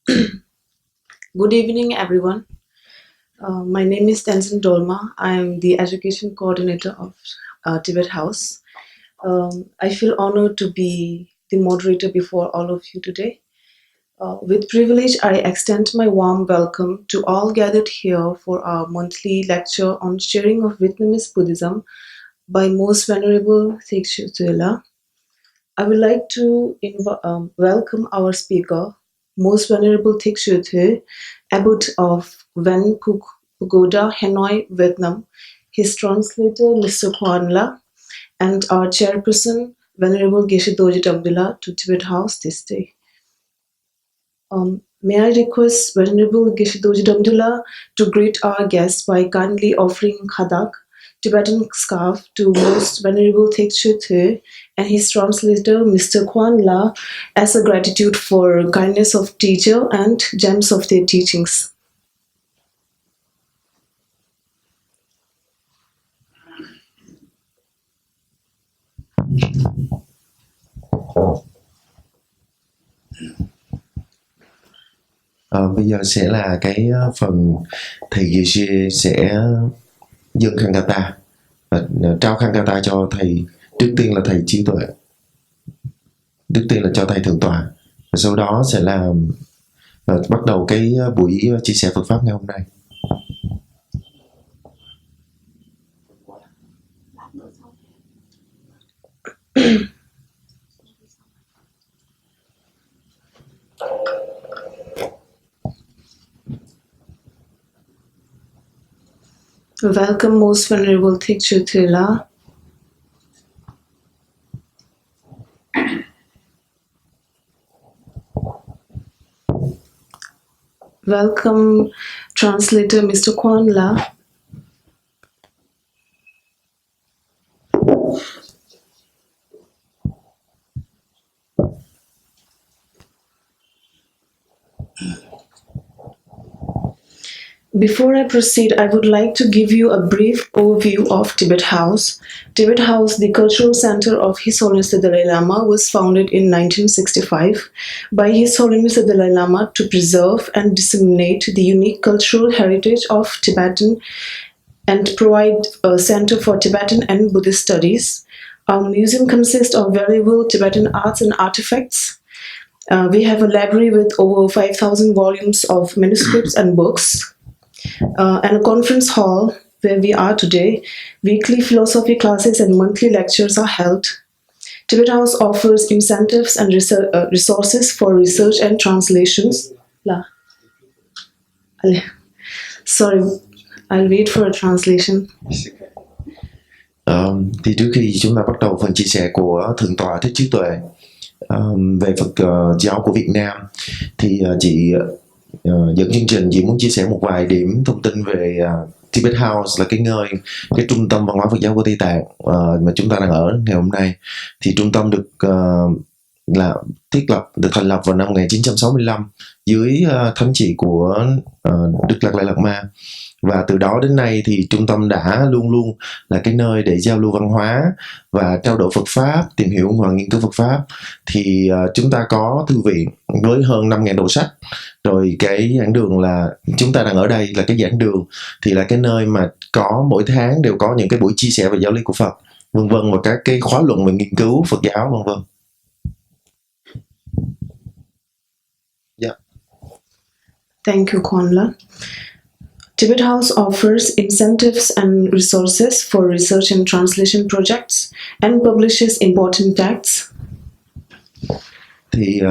Good evening, everyone. My name is Tenzin Dolma. I'm the education coordinator of Tibet House. I feel honored to be the moderator before all of you today. With privilege, I extend my warm welcome to all gathered here for our monthly lecture on sharing of Vietnamese Buddhism by Most Venerable Thich Chiếu Tuệ. I would like to welcome our speaker, Most Venerable Thich Chiếu Tuệ, Abbot of VanPhuc, Pagoda, Hanoi, Vietnam, his translator, Mr. Kwan La, and our chairperson, Venerable Geshe Dorje Abdullah, to Tibet House this day. May I request Venerable Geshe Dorje Abdullah to greet our guests by kindly offering khadak, Tibetan scarf, to Most Venerable Thich Chiếu Tuệ and his translator, Mr. Kwan La, as a gratitude for kindness of teacher and gems of their teachings. Bây giờ sẽ là cái phần thầy Geshe sẽ dâng khăn kata và trao khăn kata cho thầy. Trước tiên là thầy Chiếu Tuệ, trước tiên là cho thầy thượng tọa, và sau đó sẽ là bắt đầu cái buổi chia sẻ Phật pháp ngày hôm nay. Welcome, Most Venerable Thich Chiếu Tuệ. Welcome, translator Mr. Kwan La. Before I proceed, I would like to give you a brief overview of Tibet House. Tibet House, the cultural center of His Holiness the Dalai Lama, was founded in 1965 by His Holiness the Dalai Lama to preserve and disseminate the unique cultural heritage of Tibetan and provide a center for Tibetan and Buddhist studies. Our museum consists of valuable Tibetan arts and artifacts. We have a library with over 5,000 volumes of manuscripts and books. And a conference hall where we are today. Weekly philosophy classes and monthly lectures are held. Tibet House offers incentives and resources for research and translations. Sorry, I'll wait for a translation. Thì trước khi chúng ta bắt đầu phần chia sẻ của Thượng tọa Thích Chiếu Tuệ về Phật giáo của Việt Nam, thì chị dẫn chương trình, chị muốn chia sẻ một vài điểm thông tin về Tibet House, là cái trung tâm văn hóa Phật giáo của Tây Tạng mà chúng ta đang ở ngày hôm nay. Thì trung tâm được thành lập vào năm 1965 dưới thánh chỉ của Đức Đạt Lai Lạt Ma, và từ đó đến nay thì trung tâm đã luôn luôn là cái nơi để giao lưu văn hóa và trao đổi Phật pháp, tìm hiểu và nghiên cứu Phật pháp. Thì chúng ta có thư viện với hơn 5.000 đầu sách, rồi cái giảng đường là chúng ta đang ở đây là cái giảng đường, thì là cái nơi mà có mỗi tháng đều có những cái buổi chia sẻ về giáo lý của Phật, vân vân, và các cái khóa luận về nghiên cứu Phật giáo, vân vân. Yeah. Thank you, Kwan La. Tibet House offers incentives and resources for research and translation projects and publishes important texts. Thì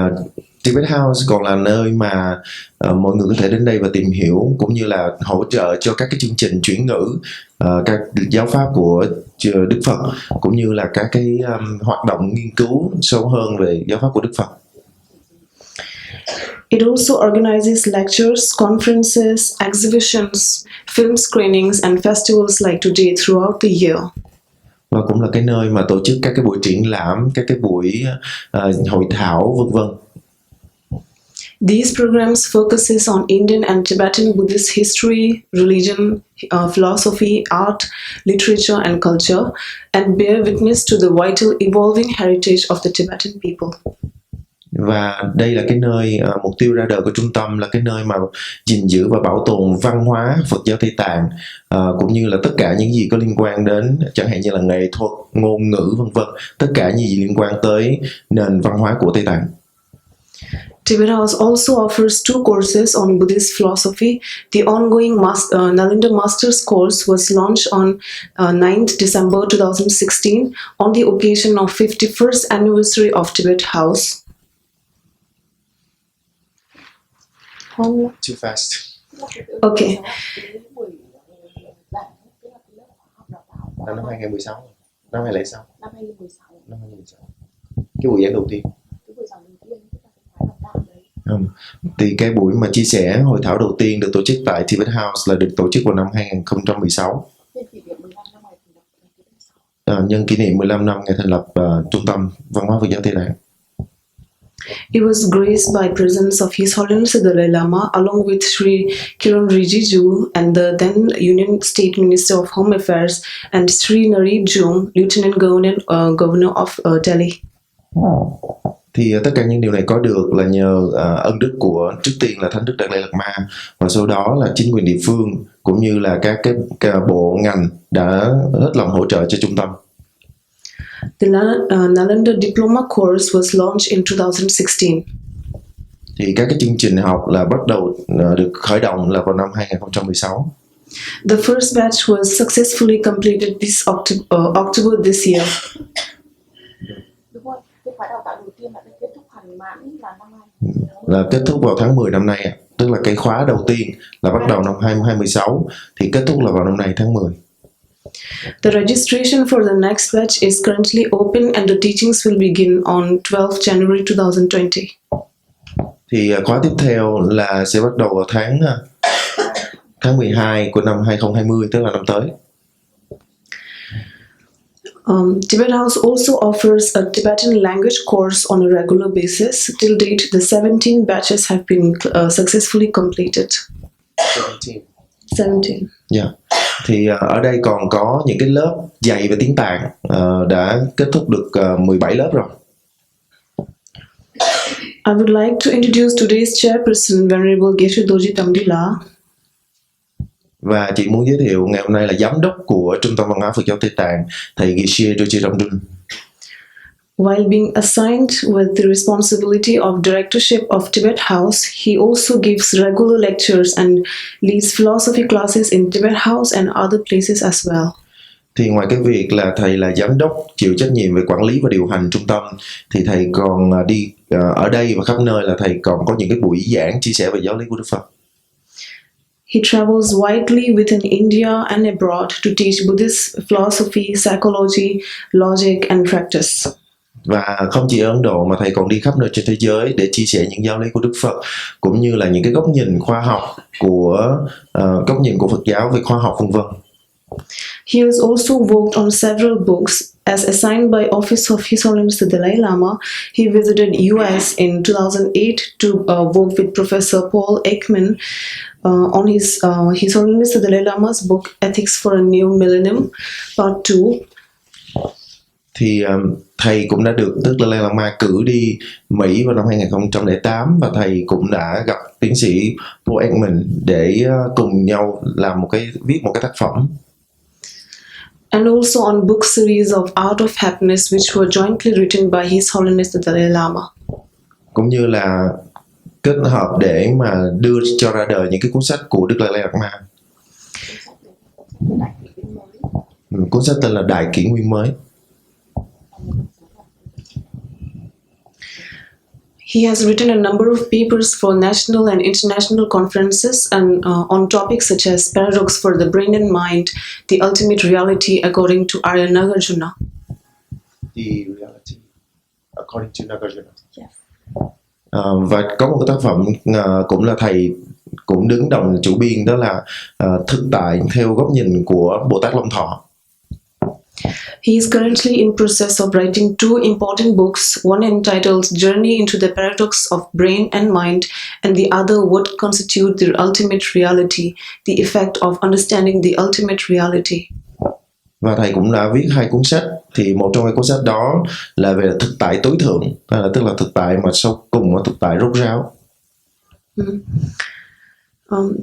Tibet House còn là nơi mà mọi người có thể đến đây và tìm hiểu, cũng như là hỗ trợ cho các cái chương trình chuyển ngữ, các giáo pháp của Đức Phật, cũng như là các cái hoạt động nghiên cứu sâu hơn về giáo pháp của Đức Phật. It also organizes lectures, conferences, exhibitions, film screenings and festivals like today throughout the year. Và cũng là cái nơi mà tổ chức các cái buổi triển lãm, các cái buổi hội thảo, vân vân. These programs focuses on Indian and Tibetan Buddhist history, religion, philosophy, art, literature and culture, and bear witness to the vital evolving heritage of the Tibetan people. Và đây là cái nơi mục tiêu ra đời của trung tâm là cái nơi mà gìn giữ và bảo tồn văn hóa Phật giáo Tây Tạng, cũng như là tất cả những gì có liên quan đến chẳng hạn như là nghệ thuật, ngôn ngữ vân vân, tất cả những gì liên quan tới nền văn hóa của Tây Tạng. Tibet House also offers 2 courses on Buddhist philosophy. The ongoing Nalanda Master's course was launched on 9th December 2016 on the occasion of 51st anniversary of Tibet House. Too fast. Okay. Năm 2016, năm 2006. Năm 2016. Cái buổi giảng đầu tiên. Thì cái buổi mà chia sẻ hội thảo đầu tiên được tổ chức tại Tibet House là được tổ chức vào năm 2016. Nhân kỷ niệm 15 năm ngày thành lập Trung tâm Văn hóa Phật giáo Tây Tạng. It was graced by presence of His Holiness the Dalai Lama along with Sri Kiran Rijiju and the then Union State Minister of Home Affairs and Sri Narib Jung, Lieutenant Governor of Delhi. Thì tất cả những điều này có được là nhờ ân đức của trước tiên là Thánh Đức Đạt Lai Lạt Ma, và sau đó là chính quyền địa phương cũng như là các bộ ngành đã hết lòng hỗ trợ cho trung tâm. The Nalanda Diploma course was launched in 2016. Thì các cái chương trình học là bắt đầu được khởi động là vào năm 2016. The first batch was successfully completed this October this year. Là kết thúc vào tháng 10 năm nay, tức là cái khóa đầu tiên là bắt đầu năm 2016 thì kết thúc là vào năm nay tháng 10. The registration for the next batch is currently open and the teachings will begin on 12th January 2020. Thì khóa tiếp theo là sẽ bắt đầu vào tháng 12 của năm 2020, tức là năm tới. Tibet House also offers a Tibetan language course on a regular basis. Till date, the 17 batches have been successfully completed. 17. Yeah. Thì ở đây còn có những cái lớp dạy về tiếng Tạng đã kết thúc được 17 lớp rồi. I would like to introduce today's chairperson, Venerable Geshe Dorji Tamdila. Và chị muốn giới thiệu ngày hôm nay là giám đốc của Trung tâm Văn hóa Phật giáo Tây Tạng, thầy Geshe Dorji Tamdila. While being assigned with the responsibility of directorship of Tibet House, he also gives regular lectures and leads philosophy classes in Tibet House and other places as well. Thì ngoài cái việc là thầy là giám đốc chịu trách nhiệm về quản lý và điều hành trung tâm, thì thầy còn đi ở đây và khắp nơi là thầy còn có những cái buổi giảng chia sẻ về giáo lý của Đức Phật. He travels widely within India and abroad to teach Buddhist philosophy, psychology, logic and practice. Và không chỉ ở Ấn Độ mà thầy còn đi khắp nơi trên thế giới để chia sẻ những giáo lý của Đức Phật, cũng như là những cái góc nhìn khoa học góc nhìn của Phật giáo về khoa học vân vân. He has also worked on several books. As assigned by Office of His Holiness the Dalai Lama, he visited US in 2008 to work with Professor Paul Ekman on His Holiness the Dalai Lama's book Ethics for a New Millennium, Part 2. Thì thầy cũng đã được Đức Dalai Lama cử đi Mỹ vào năm 2008, và thầy cũng đã gặp tiến sĩ Paul Ekman để cùng nhau viết một cái tác phẩm. And also on book series of Art of Happiness, which were jointly written by His Holiness the Dalai Lama. Cũng như là kết hợp để mà đưa cho ra đời những cái cuốn sách của Đức Dalai Lama. Cuốn sách tên là Đại Kỷ Nguyên Mới. He has written a number of papers for national and international conferences and on topics such as paradox for the brain and mind, the ultimate reality according to Arya Nagarjuna. The reality according to Nagarjuna. Yes. Và có một cái tác phẩm cũng là thầy cũng đứng đồng chủ biên, đó là thực tại theo góc nhìn của Bồ Tát Long Thọ. He is currently in process of writing 2 important books, one entitled Journey into the Paradox of Brain and Mind, and the other What Constitutes the Ultimate Reality, the Effect of Understanding the Ultimate Reality. Và thầy cũng đã viết 2 cuốn sách, thì một trong 2 cuốn sách đó là về thực tại tối thượng, tức là thực tại mà sau cùng là thực tại rốt ráo.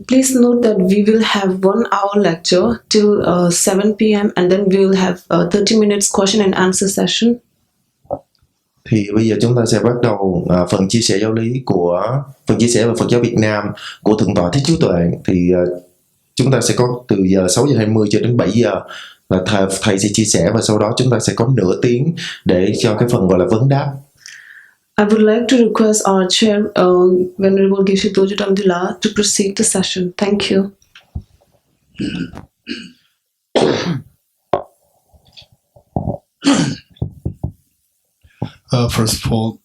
Please note that we will have 1 hour lecture till 7 p.m. and then we will have 30 minutes question and answer session. Thì bây giờ chúng ta sẽ bắt đầu phần chia sẻ giáo lý của phần chia sẻ về Phật giáo Việt Nam của Thượng tọa Thích Chiếu Tuệ. Thì chúng ta sẽ có từ giờ 6:20 cho đến 7 giờ là thầy sẽ chia sẻ, và sau đó chúng ta sẽ có nửa tiếng để cho cái phần gọi là vấn đáp. I would like to request our chair, Venerable Geshe Tojo Damdila, to proceed the session. Thank you. First of all,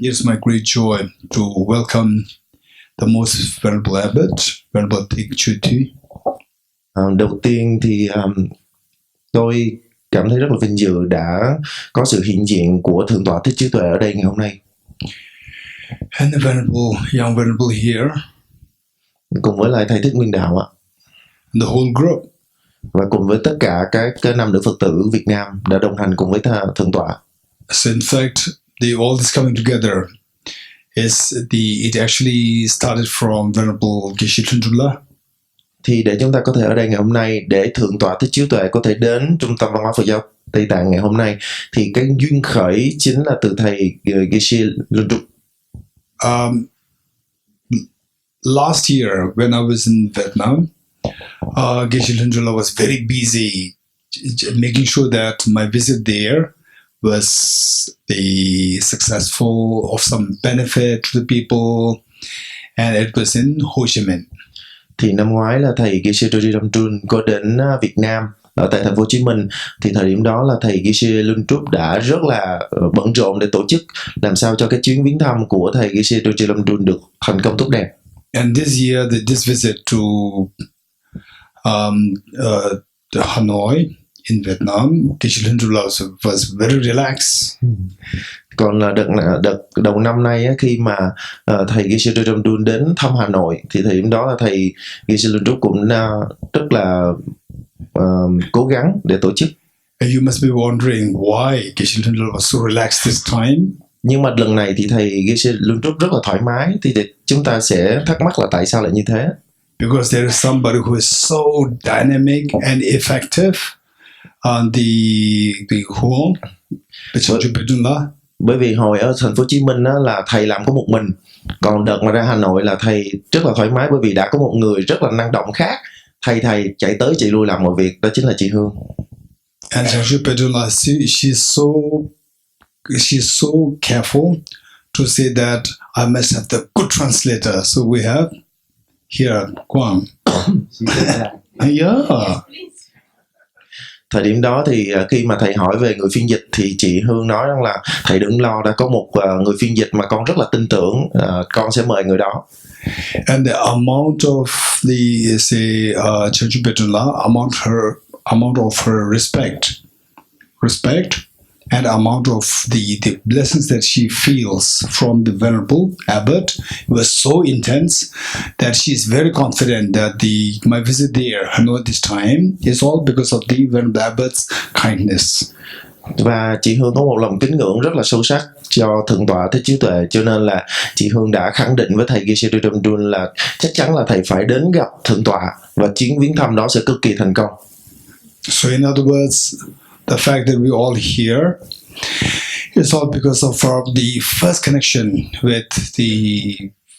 it's my great joy to welcome the most venerable Abbot, Ven.Thich Chiếu Tuệ. Đầu tiên thì tôi cảm thấy rất là vinh dự đã có sự hiện diện của Thượng tọa Thích Chiếu Tuệ ở đây ngày hôm nay. And the young venerable here. Cùng với lại thầy Thích Nguyên Đạo ạ. The whole group. Và cùng với tất cả các nam nữ Phật tử Việt Nam đã đồng hành cùng với Thượng tọa. So in fact, all this coming together it actually started from Venerable Geshe Tuệ. Thì để chúng ta có thể ở đây ngày hôm nay, để Thượng tọa Thích Chiếu Tuệ có thể đến Trung tâm Văn hóa Phật giáo Tây Tạng ngày hôm nay, thì cái duyên khởi chính là từ thầy Geshe Tuệ. Last year, when I was in Vietnam, Geshe Tuệ was very busy making sure that my visit there was successful, of some benefit to the people, and it was in Ho Chi Minh. Thì năm ngoái là thầy Geshe Tuệ có đến Việt Nam ở tại thành phố Hồ Chí Minh, thì thời điểm đó là thầy Geshe Tuệ đã rất là bận rộn để tổ chức làm sao cho cái chuyến viếng thăm của thầy Geshe Tuệ được thành công tốt đẹp. And this year, this visit to Hanoi in Vietnam, Geshe Tuệ was very relaxed. Còn là đợt đầu năm nay khi mà thầy Geshe Tuệ đến thăm Hà Nội, thì thời điểm đó là thầy Geshe Tuệ cũng rất là cố gắng để tổ chức. And you must be wondering why Geshe Tuệ was so relaxed this time. Nhưng mà lần này thì thầy Geshe Tuệ rất là thoải mái, thì chúng ta sẽ thắc mắc là tại sao lại như thế? Because there is somebody who is so dynamic and effective on the whole. Bởi vì hồi ở thành phố Hồ Chí Minh là thầy làm có một mình, còn đợt mà ra Hà Nội là thầy rất là thoải mái, bởi vì đã có một người rất là năng động khác thầy chạy tới chạy lui làm mọi việc, đó chính là chị Hương. And she's so careful to say that I must have the good translator, so we have here Quang. Yeah. Thời điểm đó thì khi mà thầy hỏi về người phiên dịch thì chị Hương nói rằng là thầy đừng lo, đã có một người phiên dịch mà con rất là tin tưởng, con sẽ mời người đó. And the amount of the Church Petula, amount of her respect, and amount of the blessings that she feels from the Venerable Abbot was so intense that she is very confident that my visit there, Hanoi this time, is all because of the Venerable Abbot's kindness. Và chị Hương có một lòng kính ngưỡng rất là sâu sắc cho Thượng tọa Thích Chiếu Tuệ, cho nên là chị Hương đã khẳng định với thầy Geshe Tuệ là chắc chắn là thầy phải đến gặp Thượng tọa và chuyến viếng thăm đó sẽ cực kỳ thành công. So in other words, the fact that we're all here is all because of the first connection with the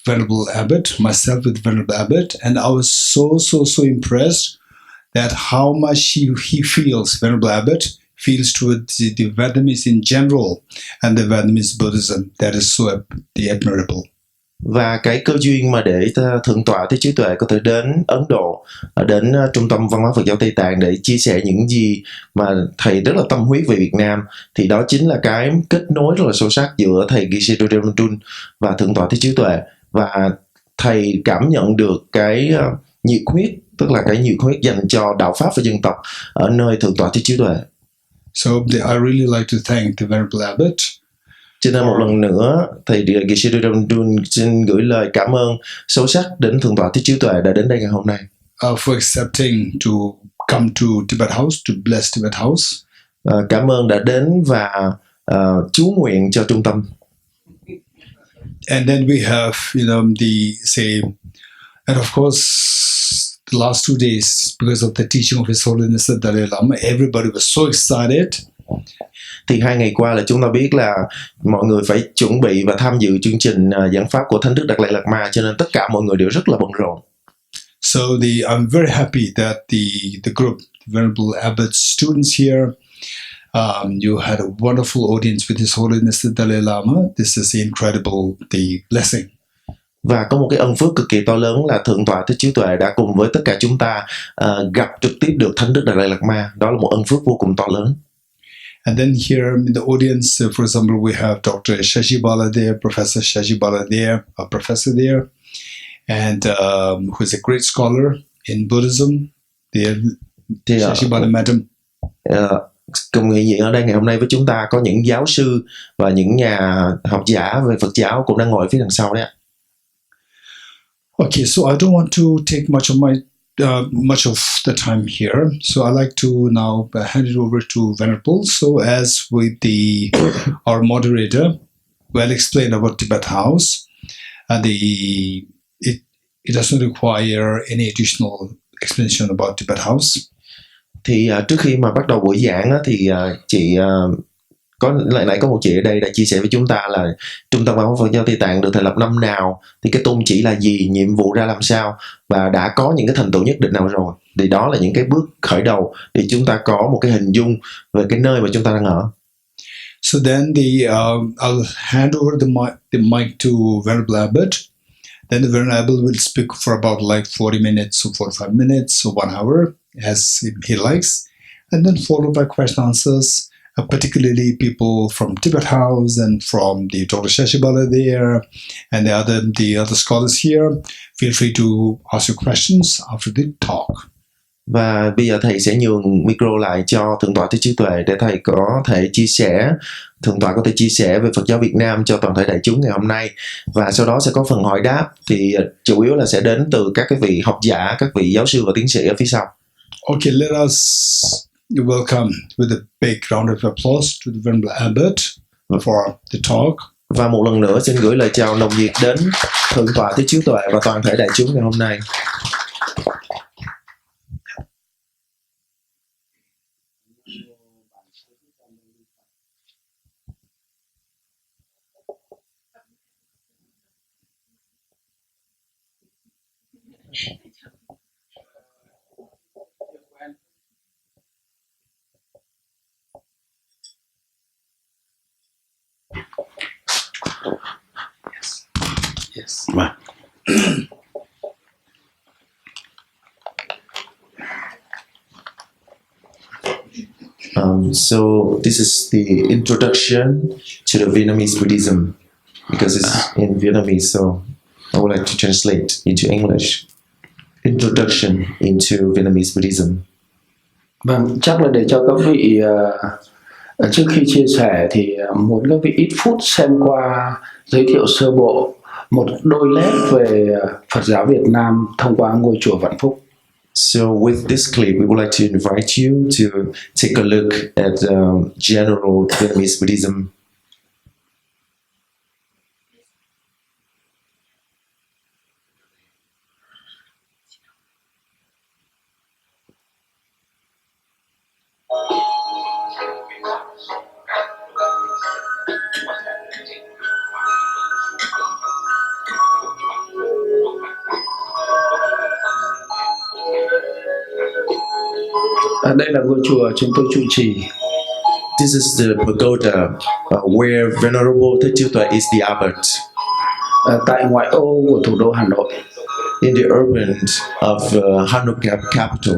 Venerable Abbot, myself with Venerable Abbot, and I was so impressed that how much he feels, Venerable Abbot feels towards the Vietnamese in general and the Vietnamese Buddhism. That is so admirable. Và cái cơ duyên mà để Thượng tọa Thích Chiếu Tuệ có thể đến Ấn Độ, đến Trung tâm Văn hóa Phật giáo Tây Tạng để chia sẻ những gì mà thầy rất là tâm huyết về Việt Nam, thì đó chính là cái kết nối rất là sâu sắc giữa thầy Geshe Tuệ và Thượng tọa Thích Chiếu Tuệ, và thầy cảm nhận được cái nhiệt huyết, tức là cái nhiệt huyết dành cho đạo pháp và dân tộc ở nơi Thượng tọa Thích Chiếu Tuệ. So I really like to thank the Venerable Abbot. Cho nên một lần nữa, thầy Geshe Tuệ xin gửi lời cảm ơn sâu sắc đến Thượng tọa Thích Chiếu Tuệ đã đến đây ngày hôm nay. for accepting to come to Tibet House to bless Tibet House. Cảm ơn đã đến và chú nguyện cho trung tâm. And then we have, and of course, the last 2 days, because of the teaching of His Holiness the Dalai Lama, everybody was so excited. Thì 2 ngày qua là chúng ta biết là mọi người phải chuẩn bị và tham dự chương trình giảng pháp của Thánh Đức Đạt Lai Lạt Ma, cho nên tất cả mọi người đều rất là bận rộn. So I'm very happy that the group, the Venerable Abbot students here, you had a wonderful audience with His Holiness the Dalai Lama. This is incredible, the blessing. Và có một cái ân phước cực kỳ to lớn là Thượng tọa Thích Chiếu Tuệ đã cùng với tất cả chúng ta gặp trực tiếp được Thánh Đức Đạt Lai Lạt Ma. Đó là một ân phước vô cùng to lớn. And then here in the audience, for example, we have Dr. Shashibala there, Professor Shashibala there, a professor there, and who is a great scholar in Buddhism. There, Shashibala Madam. Cùng hiện diện ở đây ngày hôm nay với chúng ta có những giáo sư và những nhà học giả về Phật giáo cũng đang ngồi phía đằng sau đấy ạ. Okay, so I don't want to take much of the time here, so I like to now hand it over to Venerable. So as with our moderator well explained about Tibet House, and it doesn't require any additional explanation about Tibet House. Thì trước khi mà bắt đầu buổi giảng á, thì chị lại nãy có một chị ở đây đã chia sẻ với chúng ta là Trung tâm Văn hóa Phật giáo Tây Tạng được thành lập năm nào, thì cái tôn chỉ là gì, nhiệm vụ ra làm sao, và đã có những cái thành tựu nhất định nào rồi. Thì đó là những cái bước khởi đầu để chúng ta có một cái hình dung về cái nơi mà chúng ta đang ở. So then I'll hand over the mic to Venerable Abbot. Then the Venerable Abbot will speak for about like 40 minutes or 45 minutes or 1 hour as he likes, and then followed by question answers. Particularly people from Tibet House and from the Dr. Shashibala there and the other scholars here. Feel free to ask your questions after the talk. Và bây giờ thầy sẽ nhường micro lại cho Thượng tọa Thích Chiếu Tuệ để thầy có thể chia sẻ, Thượng tọa có thể chia sẻ về Phật giáo Việt Nam cho toàn thể đại chúng ngày hôm nay. Và sau đó sẽ có phần hỏi đáp, thì chủ yếu là sẽ đến từ các cái vị học giả, các vị giáo sư và tiến sĩ ở phía sau. Okay, let us welcome with a big round of applause to the Venerable Abbot for the talk. Và một lần nữa xin gửi lời chào nồng nhiệt đến Thượng tọa Thích Chiếu Tuệ và toàn thể đại chúng ngày hôm nay. Yes. So this is the introduction to the Vietnamese Buddhism, because it's in Vietnamese, so I would like to translate into English. Introduction into Vietnamese Buddhism. Vâng, chắc là để cho các vị trước khi chia sẻ thì muốn các vị ít phút xem qua giới thiệu sơ bộ một đôi nét về Phật giáo Việt Nam thông qua ngôi chùa VanPhuc. So with this clip, we would like to invite you to take a look at general Vietnamese Buddhism. Đây là ngôi chùa chúng tôi trụ trì. This is the pagoda where Venerable Thích Chiếu Tuệ is the abbot. Tại ngoại ô của thủ đô Hà Nội. In the urban of Hanoi capital.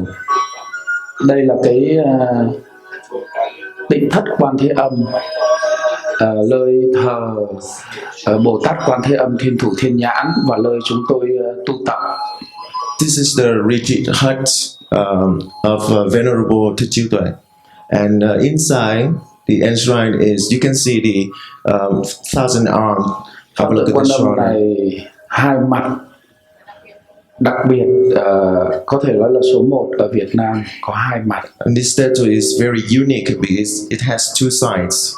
Đây là cái tịnh thất Quan Thế Âm, nơi thờ Bồ Tát Quan Thế Âm Thiên Thủ Thiên Nhãn và nơi chúng tôi tu tập. This is the retreat hut of Venerable Thích Chiếu Tuệ, and inside the enshrine is, you can see the thousand arm. Have a look at Quan the âm shrine. này hai mặt đặc biệt có thể nói là số 1 ở Việt Nam, có 2 mặt. And this statue is very unique because it has two sides,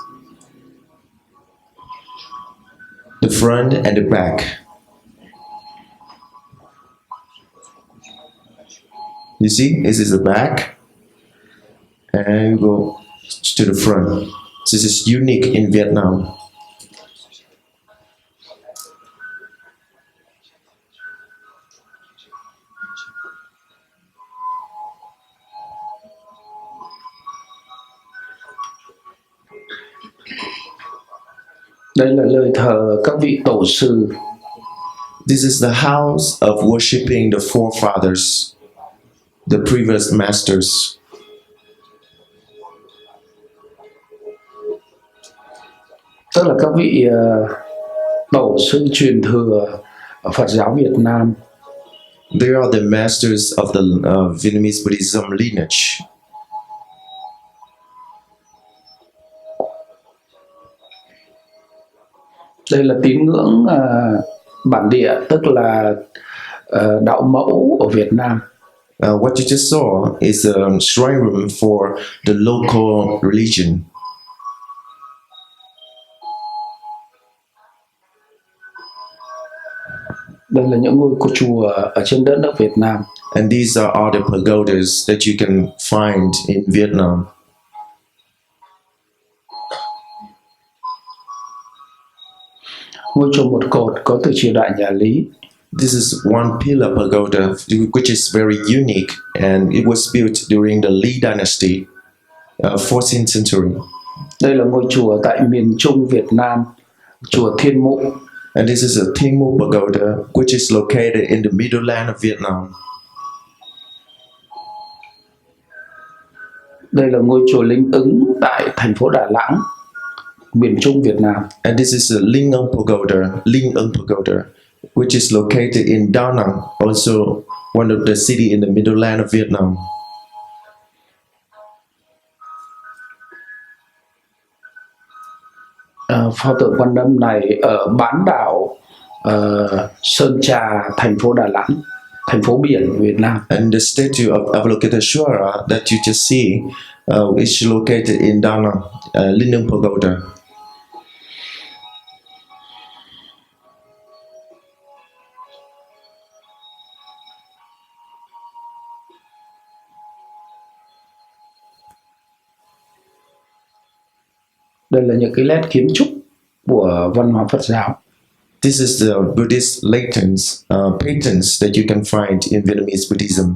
the front and the back. You see, this is the back, and we go to the front. This is unique in Vietnam. Đây là nơi thờ các vị tổ sư. This is the house of worshiping the forefathers, the previous masters. Tức là các vị tổ sư truyền thừa ở Phật giáo Việt Nam. They are the masters of the Vietnamese Buddhism lineage. Đây là tín ngưỡng bản địa, tức là đạo mẫu ở Việt Nam. What you just saw is a shrine room for the local religion. Đây là những ngôi chùa ở trên đất nước Việt Nam. And these are all the pagodas that you can find in Vietnam. Ngôi chùa một cột có từ triều đại nhà Lý. This is one pillar pagoda, which is very unique, and it was built during the Lee Dynasty, 14th century. Đây là ngôi chùa tại miền Trung Việt Nam, chùa Thiên Mụ. And this is a Thiên Mụ pagoda, which is located in the middle land of Vietnam. Đây là ngôi chùa Linh Ứng tại thành phố Đà Nẵng, miền Trung Việt Nam. And this is a Linh Ứng pagoda, which is located in Da Nang, also one of the city in the middle land of Vietnam. Pho tượng Quan Âm này ở bán đảo Sơn Trà, thành phố Đà Nẵng, thành phố biển Việt Nam. And the statue of Avalokiteshvara that you just see is located in Da Nang, Linh Ứng pagoda. Đây là những cái nét kiến trúc của văn hóa Phật giáo. This is the Buddhist patterns that you can find in Vietnamese Buddhism.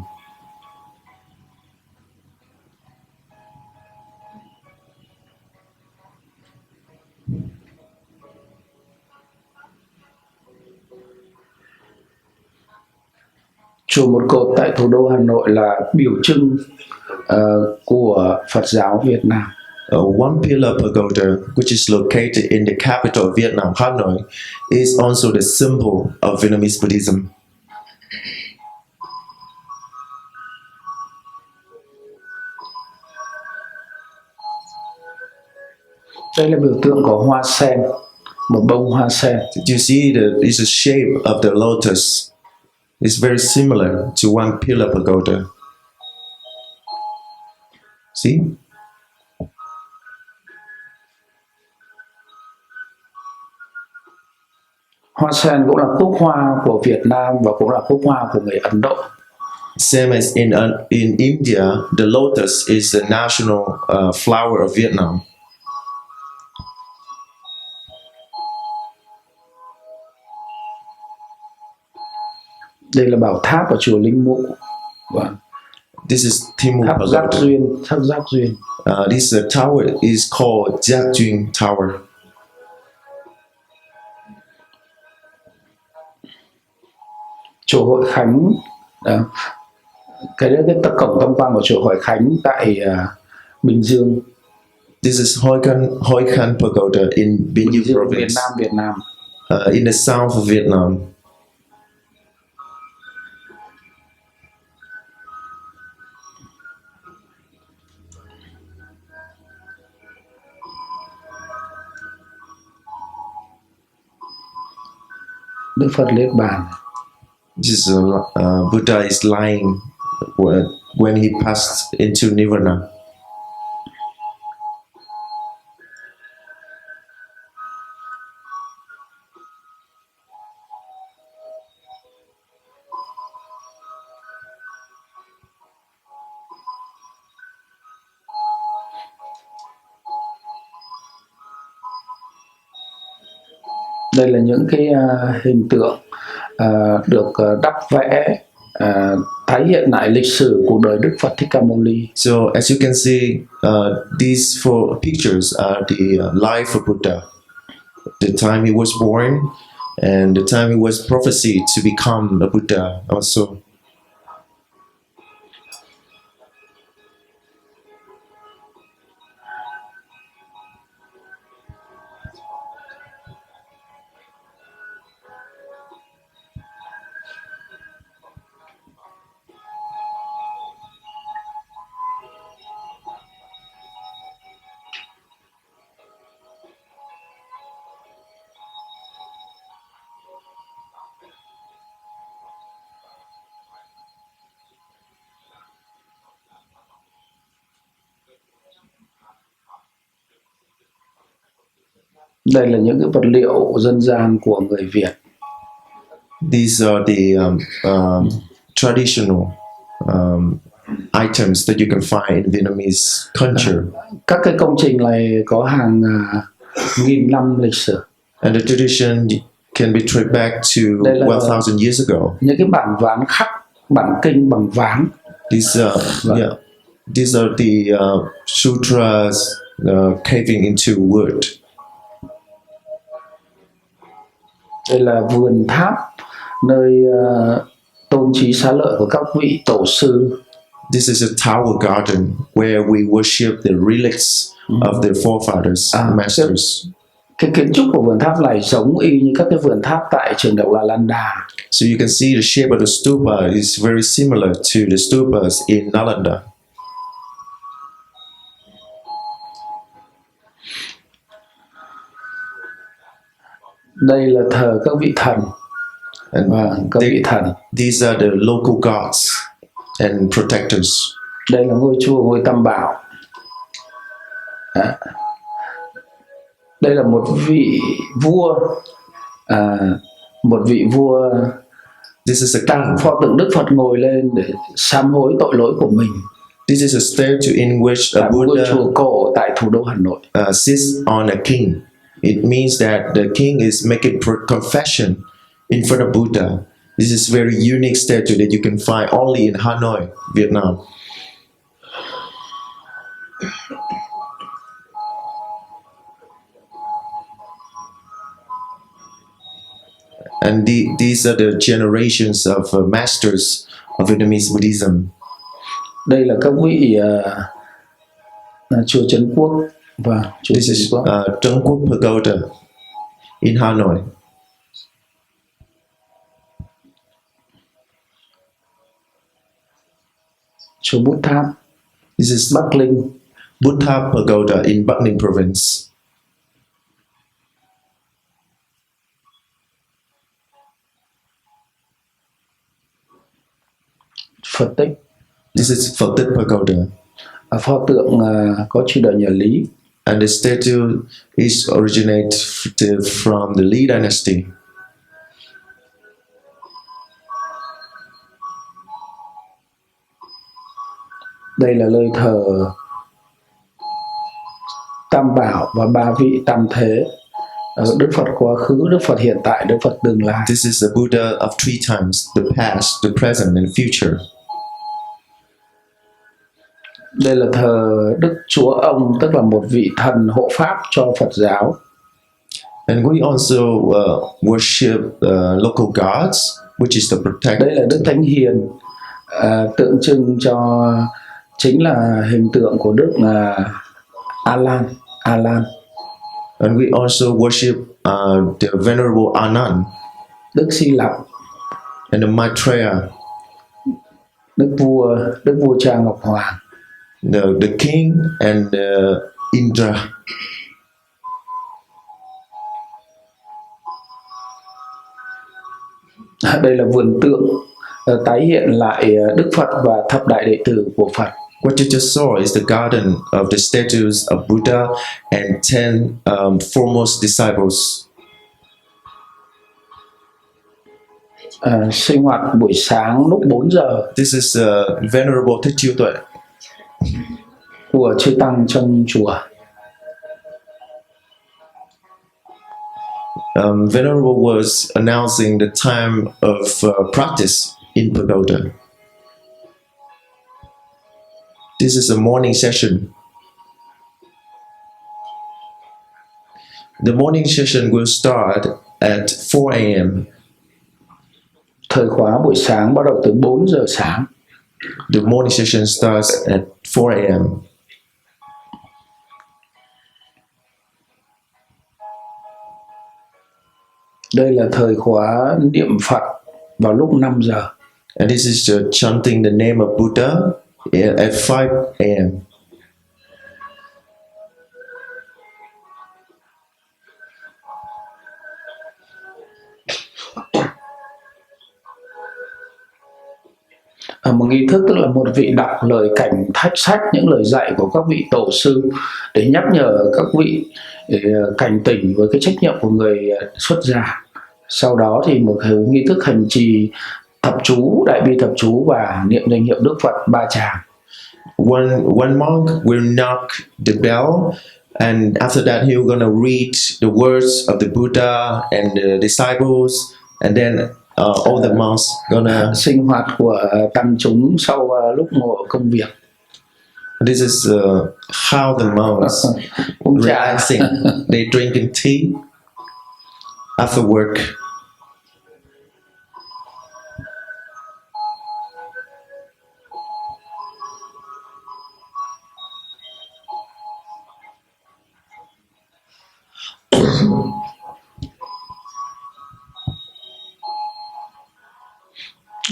Chùa Một Cột tại thủ đô Hà Nội là biểu trưng của Phật giáo Việt Nam. One pillar pagoda, which is located in the capital of Vietnam, Hanoi, is also the symbol of Vietnamese Buddhism. Đây là biểu tượng của hoa sen, một bông hoa sen. You see it's a shape of the lotus. It's very similar to one pillar pagoda. See? Hoa sen cũng là quốc hoa của Việt Nam và cũng là quốc hoa của người Ấn Độ. Same as in India, the lotus is the national flower of Vietnam. Đây là bảo tháp của chùa Linh Mụ. This is Thiên Mụ Tháp pagoda. Giác Duyên, tháp Giác Duyên. This tower is called Giác Duyên Tower. Chùa Hội Khánh, cái cổng tam quan của chùa Hội Khánh tại Bình Dương. This is Hoi Khan Pagoda in Bình Dương province, Việt Nam. In the south of Vietnam. Đức Phật Niết Bàn. This Buddha is lying when he passed into Nirvana. Đây là những cái hình tượng được đắp vẽ tái hiện lại lịch sử cuộc đời Đức Phật Thích Ca Mâu Ni. So as you can see, these four pictures are the life of Buddha, the time he was born, and the time he was prophesied to become a Buddha also. Đây là những cái vật liệu dân gian của người Việt. These are the traditional items that you can find in Vietnamese culture. Các cái công trình này có hàng nghìn năm lịch sử. And the tradition can be traced back to 1,000 years ago. Những cái bản ván khắc, bản kinh bằng ván. These are the sutras carving into wood. Đây là vườn tháp nơi tôn trí xá lợi của các vị tổ sư. This is a tower garden where we worship the relics of the forefathers, masters. Cái kiến trúc của vườn tháp này giống y như các cái vườn tháp tại trường Đại học La Lan Đà. So you can see the shape of the stupa is very similar to the stupas in Nalanda. Đây là thờ các vị thần. These are the local gods and protectors. Đây là ngôi chùa, ngôi Tam Bảo. Đây là một vị vua. This is a king. Pho tượng Đức Phật ngồi lên để sám hối tội lỗi của mình. This is a statue in which a Buddha ngôi chùa cổ tại thủ đô Hà Nội. Sits on a king. It means that the king is making confession in front of Buddha. This is a very unique statue that you can find only in Hanoi, Vietnam. And these are the generations of masters of Vietnamese Buddhism. Đây là các vị chùa Trấn Quốc. This is Trấn Quốc Pagoda in Hanoi. Chùa Bút Tháp. This is Bắc Linh. Bút Tháp Pagoda in Bắc Ninh Province. Phật Tích. This is Ven.Thich Pagoda. Pho tượng có triều đời nhà Lý. And the statue is originated from the Lý dynasty. Đây là nơi thờ Tam Bảo và ba vị Tam Thế. Đức Phật quá khứ, Đức Phật hiện tại, Đức Phật tương lai. This is the Buddha of three times, the past, the present, and future. Đây là thờ Đức Chúa Ông, tức là một vị thần hộ pháp cho Phật giáo. And we also worship local gods, which is the protector. Đây là Đức Thánh Hiền, tượng trưng cho chính là hình tượng của Đức Alan. And we also worship the Venerable Anand, Đức Di Lặc, and the Maitreya, Đức vua cha Ngọc Hoàng, the king and Indra. Đây là vườn tượng tái hiện lại Đức Phật và thập đại đệ tử của Phật. What you just saw is the garden of the statues of Buddha and 10 foremost disciples. Sinh hoạt buổi sáng lúc 4 giờ. This is Venerable Thích Chiếu Tuệ của chư tăng trong chùa. Venerable was announcing the time of practice in Pagoda. This is a morning session. The morning session will start at 4 a.m. Thời khóa buổi sáng bắt đầu từ 4 giờ sáng. The morning session starts at 4 a.m. Đây là thời khóa niệm Phật vào lúc 5 giờ. And this is chanting the name of Buddha at 5 a.m. Một nghi thức tức là một vị đọc lời cảnh thách sách, những lời dạy của các vị tổ sư để nhắc nhở các vị cảnh tỉnh với cái trách nhiệm của người xuất gia. Sau đó thì một nghi thức hành trì thập chú, đại bi thập chú và niệm danh hiệu Đức Phật 3 tràng. One monk will knock the bell, and after that he's gonna read the words of the Buddha and the disciples, and then all the monks gonna sinh hoạt của tăng chúng sau lúc ngồi ở công việc. This is how the monks relaxing. They drinking tea after work.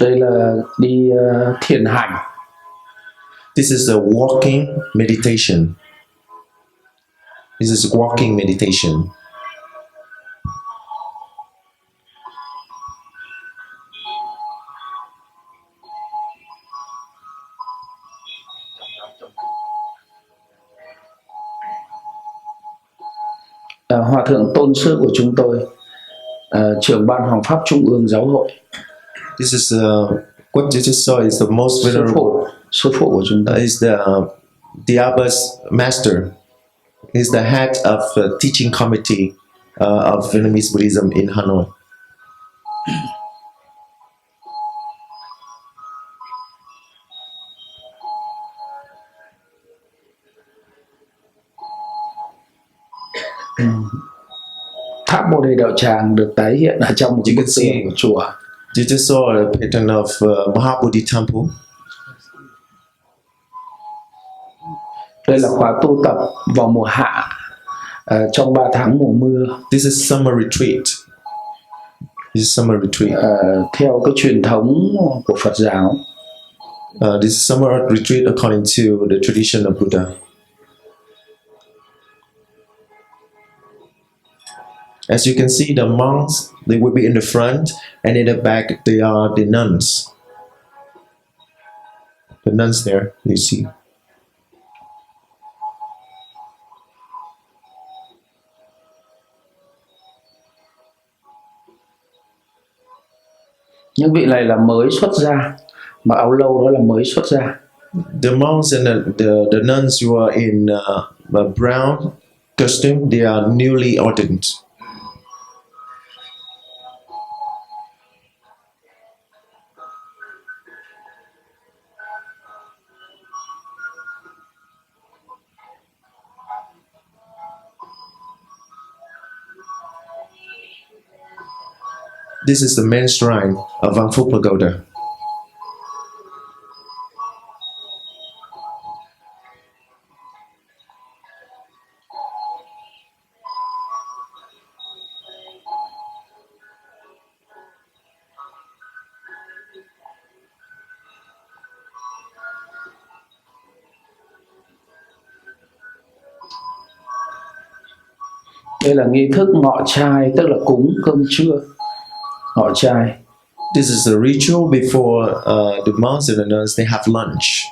Đây là đi thiền hành. This is a walking meditation. This is walking meditation. Hòa thượng tôn sư của chúng tôi, trưởng ban Hoàng pháp Trung ương Giáo hội. This is what you just saw is the most venerable. Sư phụ của chúng tôi is the Abbot's master. He's the head of the teaching committee of Vietnamese Buddhism in Hanoi. Tháp Bồ Đề Đạo Tràng được tái hiện ở trong một cái bức tượng của chùa. You just saw the pattern of Mahabodhi Temple. Đây là khóa tu tập vào mùa hạ trong 3 tháng mùa mưa. This is summer retreat. This is summer retreat. Theo cái truyền thống của Phật giáo. This is summer retreat according to the tradition of Buddha. As you can see, the monks, they will be in the front, and in the back they are the nuns. The nuns there, you see. Những vị này là mới xuất gia, mặc áo lâu đó là mới xuất gia. The monks and the nuns who are in brown costume, they are newly ordained. This is the main shrine of VanPhuc Pagoda. Đây là nghi thức ngọ trai, tức là cúng cơm trưa. Ngọ trai. This is a ritual before the monks and the nuns they have lunch.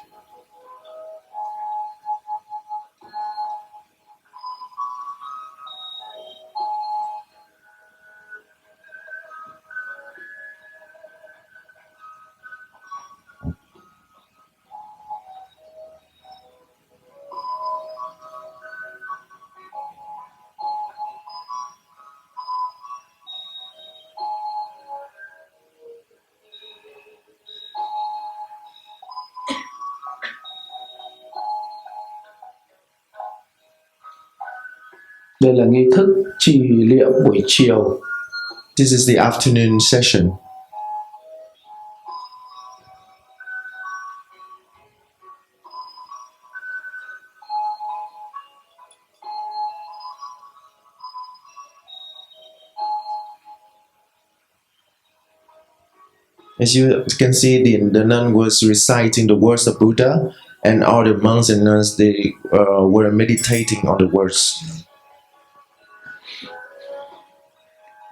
Đây là nghi thức trì niệm buổi chiều. This is the afternoon session. As you can see, the nun was reciting the words of Buddha, and all the monks and nuns they were meditating on the words.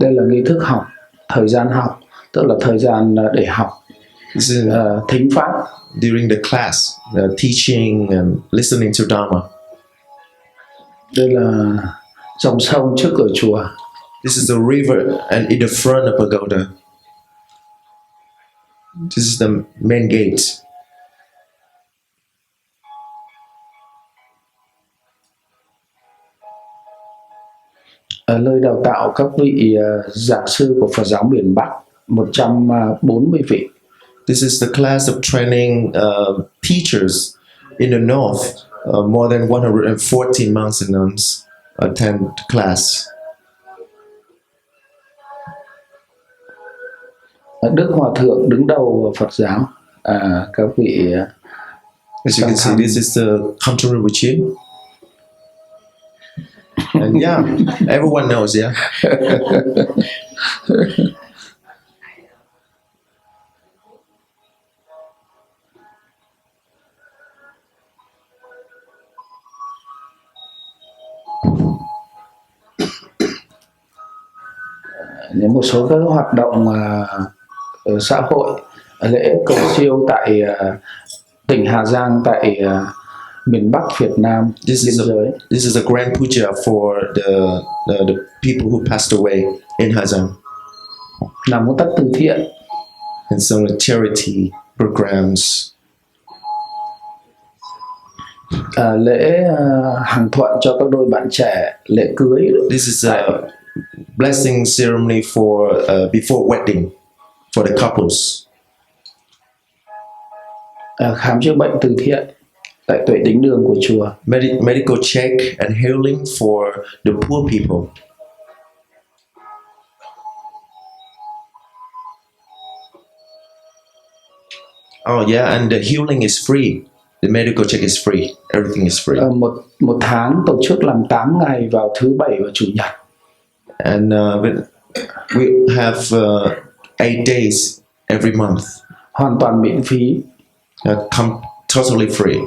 Đây là nghi thức học, thời gian học, tức là thời gian để học, This is thính pháp. during the class, teaching and listening to Dharma. Đây là dòng sông trước cửa chùa. This is the river, and in the front of Pagoda. This is the main gate. Ở nơi đào tạo các vị giảng sư của Phật giáo miền Bắc, 140 vị. This is the class of training teachers in the north. More than 114 monks and nuns attend class. Đức Hòa Thượng đứng đầu Phật giáo. Các vị As you can see, this is the contemporary regime. And yeah, everyone knows, yeah. một số các hoạt động xã hội, lễ cầu siêu tại tỉnh Hà Giang, tại miền Bắc Việt Nam, biên giới. This is a grand puja for the people who passed away in Hà Giang. Làm công tác từ thiện. And some charity programs. Lễ hàng thuận cho các đôi bạn trẻ, lễ cưới. This is a blessing ceremony for before wedding for the couples. Khám chữa bệnh từ thiện tại tuệ tĩnh đường của chùa. Medical check and healing for the poor people. Oh yeah, and the healing is free. The medical check is free. Everything is free. Một tháng tổ chức làm 8 ngày vào thứ Bảy và Chủ nhật. And we have 8 days every month. Hoàn toàn miễn phí. Totally free.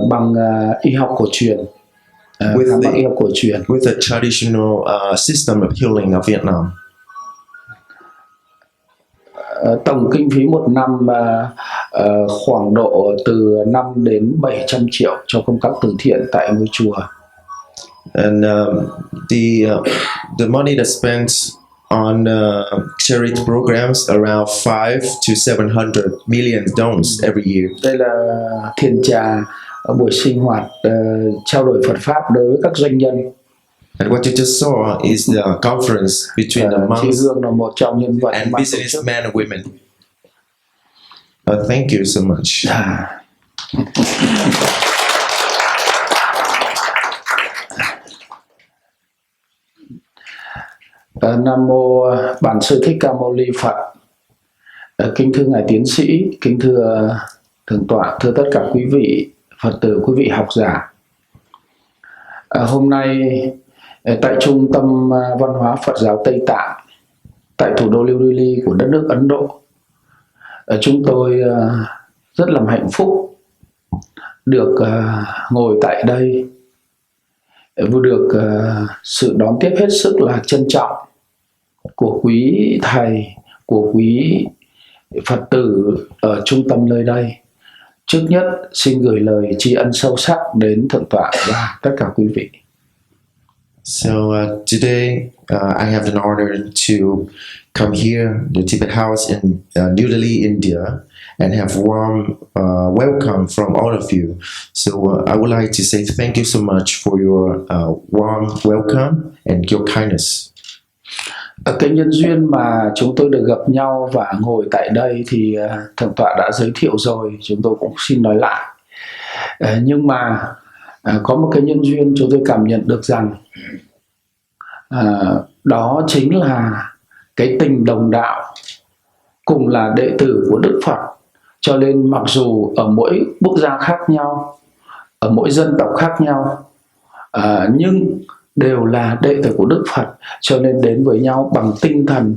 Bằng y học cổ truyền. Bằng y học cổ truyền. With the traditional system of healing of Vietnam. Tổng kinh phí một năm khoảng độ từ 5 đến 700 triệu cho công tác từ thiện tại ngôi chùa. And the money that's spent on charity programs around 5 to 700 million dons every year. Đây là thiền trà, buổi sinh hoạt trao đổi Phật pháp đối với các doanh nhân. And what you just saw is the conference between the monks là một trong nhân vật and businessmen and women. Thank you so much. Nam mô Bản Sư Thích Ca Mâu Ni Phật. Kính thưa ngài tiến sĩ, kính thưa thượng tọa, thưa tất cả quý vị Phật tử, quý vị học giả. Hôm nay tại Trung tâm Văn hóa Phật giáo Tây Tạng, tại thủ đô New Delhi của đất nước Ấn Độ, chúng tôi rất là hạnh phúc được ngồi tại đây, vừa được sự đón tiếp hết sức là trân trọng của quý thầy, của quý Phật tử ở trung tâm nơi đây. Trước nhất xin gửi lời tri ân sâu sắc đến Thượng tọa và tất cả quý vị. So today I have an honor to come here, the Tibet House in New Delhi, India, and have warm welcome from all of you. So I would like to say thank you so much for your warm welcome and your kindness. Cái nhân duyên mà chúng tôi được gặp nhau và ngồi tại đây thì Thượng tọa đã giới thiệu rồi, chúng tôi cũng xin nói lại. Nhưng mà có một cái nhân duyên chúng tôi cảm nhận được rằng đó chính là cái tình đồng đạo, cùng là đệ tử của Đức Phật. Cho nên mặc dù ở mỗi quốc gia khác nhau, ở mỗi dân tộc khác nhau, nhưng đều là đệ tử của Đức Phật, cho nên đến với nhau bằng tinh thần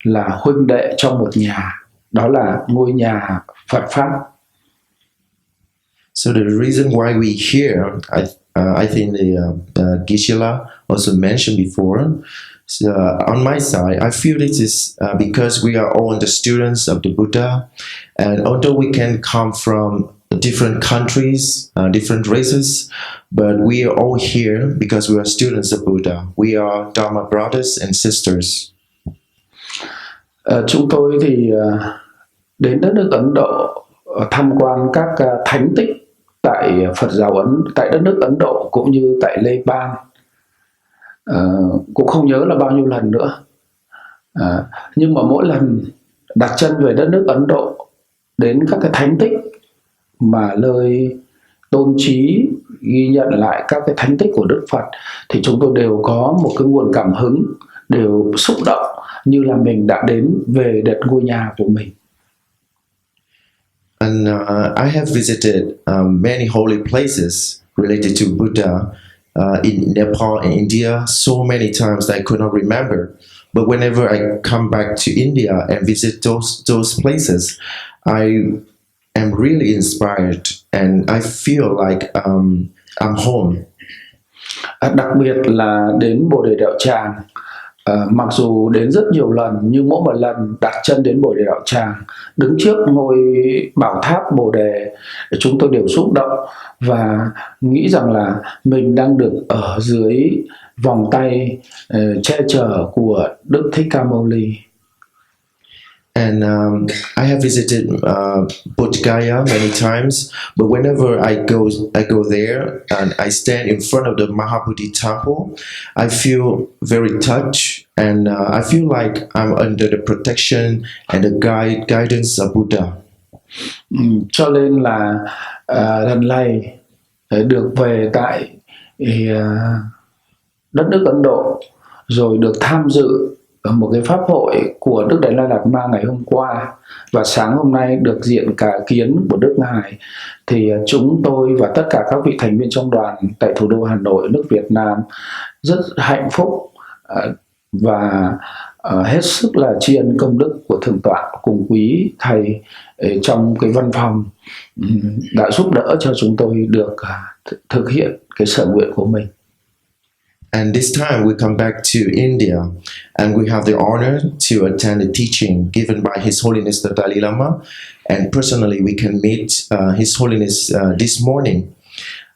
là huynh đệ trong một nhà, đó là ngôi nhà Phật Pháp. So the reason why we here, I think the Geshe-la also mentioned before. So, on my side, I feel this is because we are all the students of the Buddha, and although we can come from different countries, different races, but we are all here because we are students of Buddha. We are Dharma brothers and sisters. Chúng tôi thì đến đất nước Ấn Độ tham quan các thánh tích tại Phật giáo tại đất nước Ấn Độ cũng như tại Lê Ban. Cũng không nhớ là bao nhiêu lần nữa. Nhưng mà mỗi lần đặt chân về đất nước Ấn Độ, đến các cái thánh tích mà lời tôn trí ghi nhận lại các cái thánh tích của Đức Phật, thì chúng tôi đều có một cái nguồn cảm hứng, đều xúc động như là mình đã đến về đất ngôi nhà của mình. And I have visited many holy places related to Buddha in Nepal and India so many times I could not remember. But whenever I come back to India and visit those places, I am really inspired and I feel like I'm home. Đặc biệt là đến Bồ Đề Đạo Tràng, mặc dù đến rất nhiều lần, nhưng mỗi một lần đặt chân đến Bồ Đề Đạo Tràng, đứng trước ngôi bảo tháp Bồ Đề, chúng tôi đều xúc động và nghĩ rằng là mình đang được ở dưới vòng tay che chở của Đức Thích Ca Mâu Ni. And I have visited Bodh Gaya many times, but whenever I go there and I stand in front of the Mahabodhi temple, I feel very touched, and I feel like I'm under the protection and the guidance of Buddha. Cho nên là lần này được về tại đất nước Ấn Độ, rồi được tham dự ở một cái pháp hội của Đức Đại La Lạt Ma ngày hôm qua, và sáng hôm nay được diện cả kiến của Đức Ngài, thì chúng tôi và tất cả các vị thành viên trong đoàn tại thủ đô Hà Nội, nước Việt Nam rất hạnh phúc và hết sức là tri ân công đức của Thượng tọa cùng quý thầy trong cái văn phòng đã giúp đỡ cho chúng tôi được thực hiện cái sở nguyện của mình. And this time we come back to India and we have the honor to attend the teaching given by His Holiness the Dalai Lama, and personally we can meet His Holiness this morning,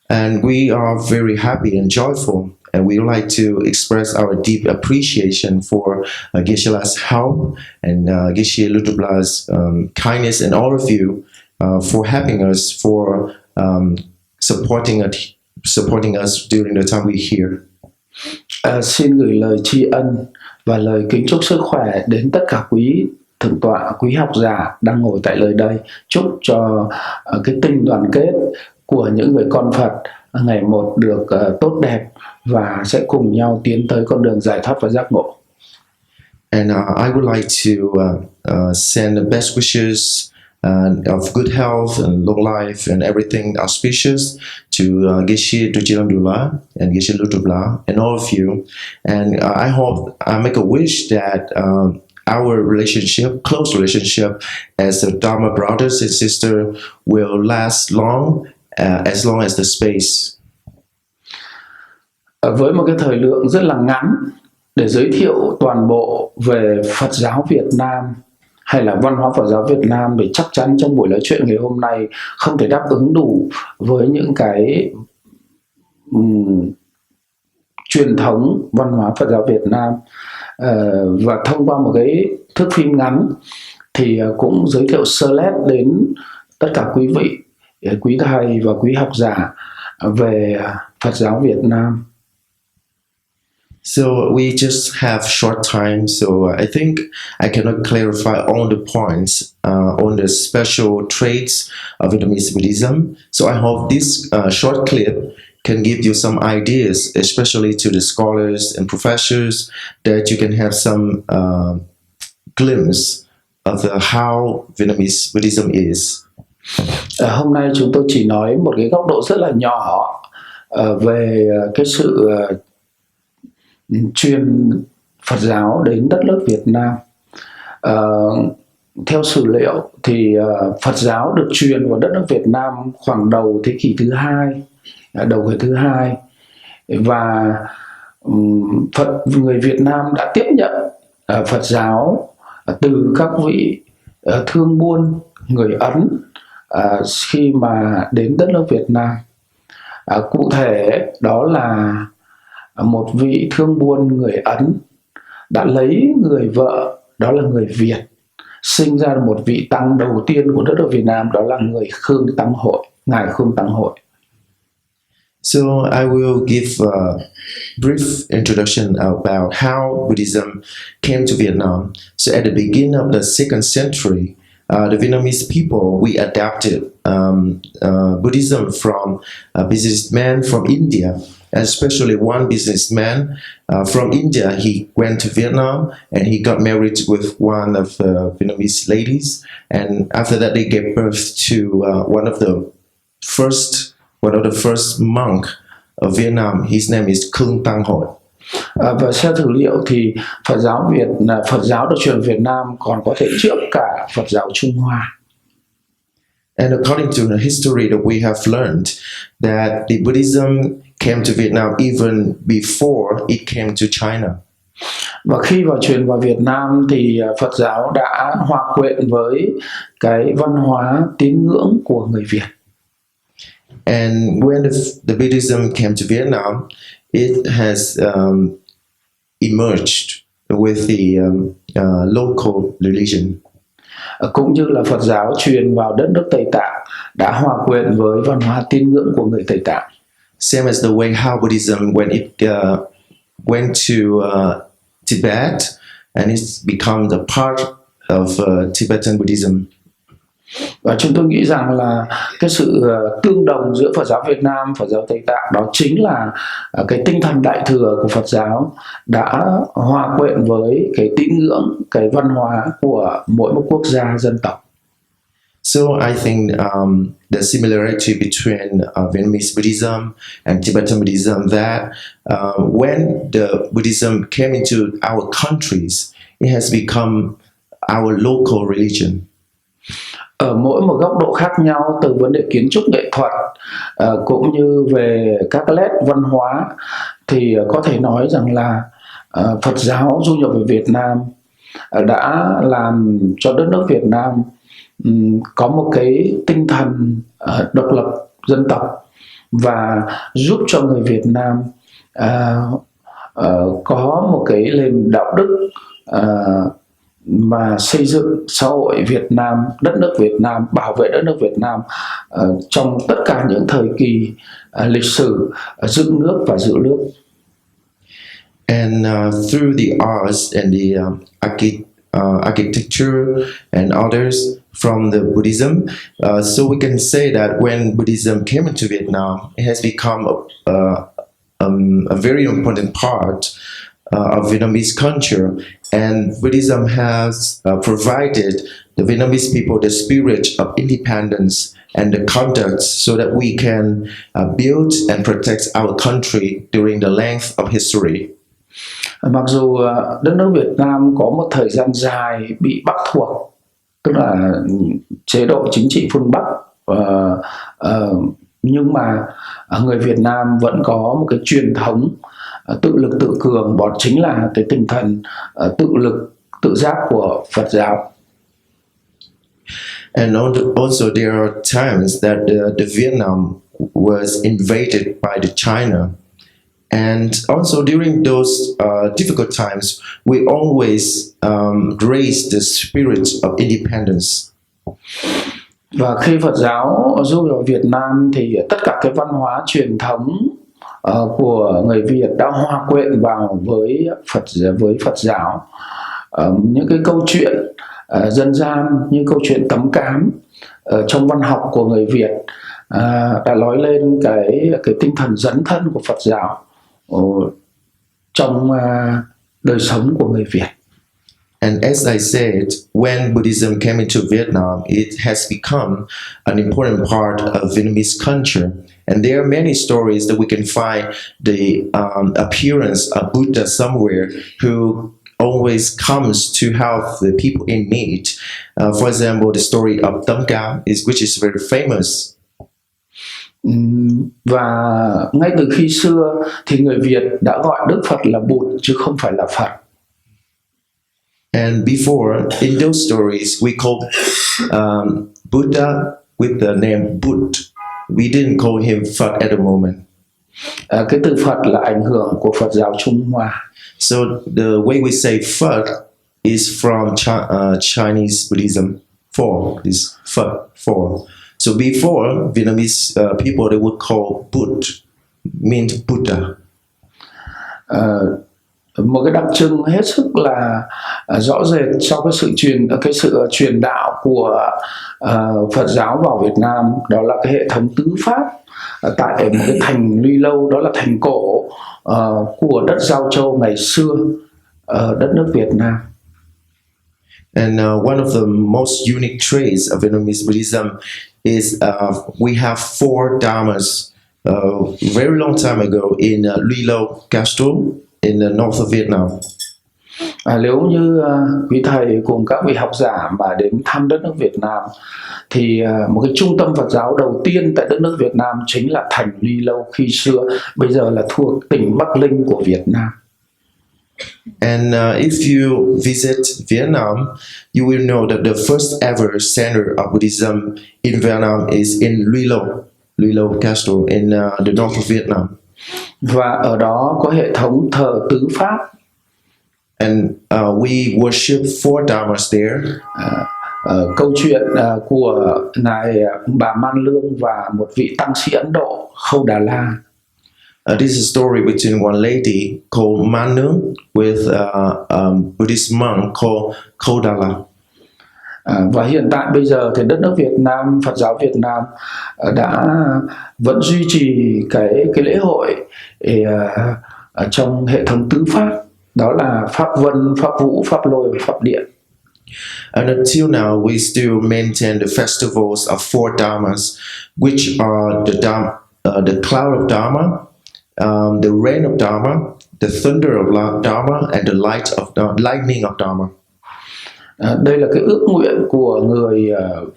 and we are very happy and joyful, and we would like to express our deep appreciation for Geshe-la's help and Geshe Lutubla's kindness, and all of you for helping us, for supporting us during the time we're here. Xin gửi lời tri ân và lời kính chúc sức khỏe đến tất cả quý thượng tọa, quý học giả đang ngồi tại nơi đây. Chúc cho cái tình đoàn kết của những người con Phật ngày một được tốt đẹp và sẽ cùng nhau tiến tới con đường giải thoát và giác ngộ. And I would like to send the best wishes of good health and long life and everything auspicious to Geshe Tuchilamdula and Geshe Lutubla and all of you. And I hope, I make a wish that our relationship, close relationship as the Dharma brothers and sisters will last long as the space. Với một cái thời lượng rất là ngắn để giới thiệu toàn bộ về Phật giáo Việt Nam hay là văn hóa Phật giáo Việt Nam thì chắc chắn trong buổi nói chuyện ngày hôm nay không thể đáp ứng đủ với những cái truyền thống văn hóa Phật giáo Việt Nam. Và thông qua một cái thước phim ngắn thì cũng giới thiệu sơ lét đến tất cả quý vị, quý thầy và quý học giả về Phật giáo Việt Nam. So we just have short time, so I think I cannot clarify all the points on the special traits of Vietnamese Buddhism. So I hope this short clip can give you some ideas, especially to the scholars and professors, that you can have some glimpse of how Vietnamese Buddhism is. Hôm nay chúng tôi chỉ nói một cái góc độ rất là nhỏ về cái sự truyền Phật giáo đến đất nước Việt Nam. Theo sử liệu thì Phật giáo được truyền vào đất nước Việt Nam khoảng đầu thế kỷ thứ hai, và người Việt Nam đã tiếp nhận Phật giáo từ các vị thương buôn người Ấn khi mà đến đất nước Việt Nam. Cụ thể đó là một vị thương buôn người Ấn đã lấy người vợ, đó là người Việt, sinh ra một vị tăng đầu tiên của đất nước Việt Nam, đó là người Khương Tăng Hội, ngài Khương Tăng Hội. So I will give a brief introduction about how Buddhism came to Vietnam. So at the beginning of the 2nd century, the Vietnamese people, we adapted Buddhism from a businessman from India, especially one businessman from India. He went to Vietnam and he got married with one of the Vietnamese ladies, and after that they gave birth to one of the first monk of Vietnam. His name is Khương Tăng Hội. Và theo sử liệu thì Phật giáo được truyền Việt Nam còn có thể trước cả Phật giáo Trung Hoa. And according to the history that we have learned, that the Buddhism came to Vietnam even before it came to China. Và khi truyền vào Việt Nam thì Phật giáo đã hòa quyện với cái văn hóa tín ngưỡng của người Việt. And when the Buddhism came to Vietnam, it has emerged with the local religion. Cũng như là Phật giáo truyền vào đất nước Tây Tạng đã hòa quyện với văn hóa tín ngưỡng của người Tây Tạng. Same as the way how Buddhism, when it went to Tibet, and it's become the part of Tibetan Buddhism. Và chúng tôi nghĩ rằng là cái sự tương đồng giữa Phật giáo Việt Nam, Phật giáo Tây Tạng, đó chính là cái tinh thần đại thừa của Phật giáo đã hòa quyện với cái tín ngưỡng, cái văn hóa của mỗi một quốc gia, dân tộc. So I think the similarity between Vietnamese Buddhism and Tibetan Buddhism, that when the Buddhism came into our countries, it has become our local religion. Ở mỗi một góc độ khác nhau, từ vấn đề kiến trúc nghệ thuật cũng như về các nét văn hóa, thì có thể nói rằng là Phật giáo du nhập về Việt Nam đã làm cho đất nước Việt Nam có một cái tinh thần độc lập dân tộc, và giúp cho người Việt Nam có một cái nền đạo đức mà xây dựng xã hội Việt Nam, đất nước Việt Nam, bảo vệ đất nước Việt Nam trong tất cả những thời kỳ lịch sử dựng nước và giữ nước. And through the arts and the architecture and others from the Buddhism, so we can say that when Buddhism came into Vietnam, it has become a very important part of Vietnamese culture, and Buddhism has provided the Vietnamese people the spirit of independence and the conduct so that we can build and protect our country during the length of history. Mặc dù đất nước Việt Nam có một thời gian dài bị Bắc thuộc, tức là chế độ chính trị phương Bắc, nhưng mà người Việt Nam vẫn có một cái truyền thống tự lực tự cường, đó chính là cái tinh thần tự lực tự giác của Phật giáo. And also there are times that the Vietnam was invaded by the China. And also during those difficult times, we always raise the spirit of independence. Và khi Phật giáo du vào Việt Nam thì tất cả cái văn hóa truyền thống của người Việt đã hòa quyện vào với Phật giáo. Những cái câu chuyện dân gian như câu chuyện Tấm Cám trong văn học của người Việt đã nói lên cái tinh thần dấn thân của Phật giáo trong đời sống của người Việt. And as I said, when Buddhism came into Vietnam, it has become an important part of Vietnamese culture. And there are many stories that we can find the appearance of Buddha somewhere who always comes to help the people in need. For example, the story of Tấm Cám, which is very famous. Và ngay từ khi xưa thì người Việt đã gọi Đức Phật là Bụt chứ không phải là Phật. And before, in those stories, we called Buddha with the name Bud. We didn't call him Phật at the moment. Cái từ Phật là ảnh hưởng của Phật giáo Trung Hoa. So the way we say Phật is from Chinese Buddhism. For is Phật for. So before, Vietnamese people, they would call Bud, means Buddha. Một cái đặc trưng hết sức là rõ rệt sau cái sự truyền đạo của Phật giáo vào Việt Nam, đó là cái hệ thống tứ pháp tại một cái thành Luy Lâu, đó là thành cổ của đất Giao Châu ngày xưa ở đất nước Việt Nam. And one of the most unique traits of Vietnamese Buddhism is we have four dharmas very long time ago in Luy Lâu Castle in the north of Vietnam. Nếu như quý thầy cùng các vị học giả mà đến thăm đất nước Việt Nam thì một cái trung tâm Phật giáo đầu tiên tại đất nước Việt Nam chính là thành Luy Lâu khi xưa, bây giờ là thuộc tỉnh Bắc Linh của Việt Nam. And if you visit Vietnam, you will know that the first ever center of Buddhism in Vietnam is in Luy Lâu Castle in the north of Vietnam. Và ở đó có hệ thống thờ tứ pháp. And we worship four dharmas there. Câu chuyện của ngài Bà Man Lương và một vị tăng sĩ Ấn Độ Khâu Đà La. This is a story between one lady called Man Nương with a Buddhist monk called Khâu Đà La. Và hiện tại bây giờ thì đất nước Việt Nam, Phật giáo Việt Nam đã vẫn duy trì cái lễ hội trong hệ thống tứ pháp, đó là pháp vân, pháp vũ, pháp lôi và pháp điện. And until now, we still maintain the festivals of four dharmas, which are the cloud of Dharma, the rain of Dharma, the thunder of Dharma, and the lightning of Dharma. Đây là cái ước nguyện của người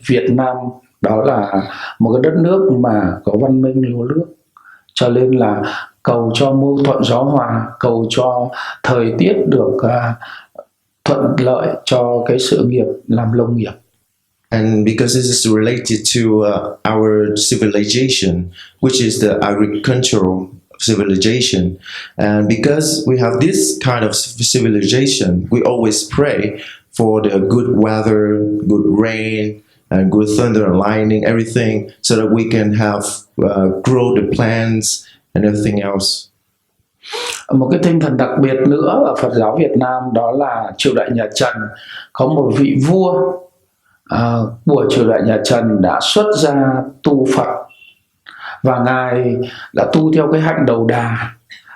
Việt Nam, đó là một cái đất nước mà có văn minh lúa nước, cho nên là cầu cho mưa thuận gió hòa, cầu cho thời tiết được thuận lợi cho cái sự nghiệp làm nông nghiệp. And because this is related to our civilization, which is the agricultural civilization, and because we have this kind of civilization, we always pray for the good weather, good rain, and good thunder and lightning, everything, so that we can have grow the plants and everything else. Một cái tinh thần đặc biệt nữa ở Phật giáo Việt Nam đó là triều đại nhà Trần. Có một vị vua của triều đại nhà Trần đã xuất gia tu Phật, và ngài đã tu theo cái hạnh đầu đà,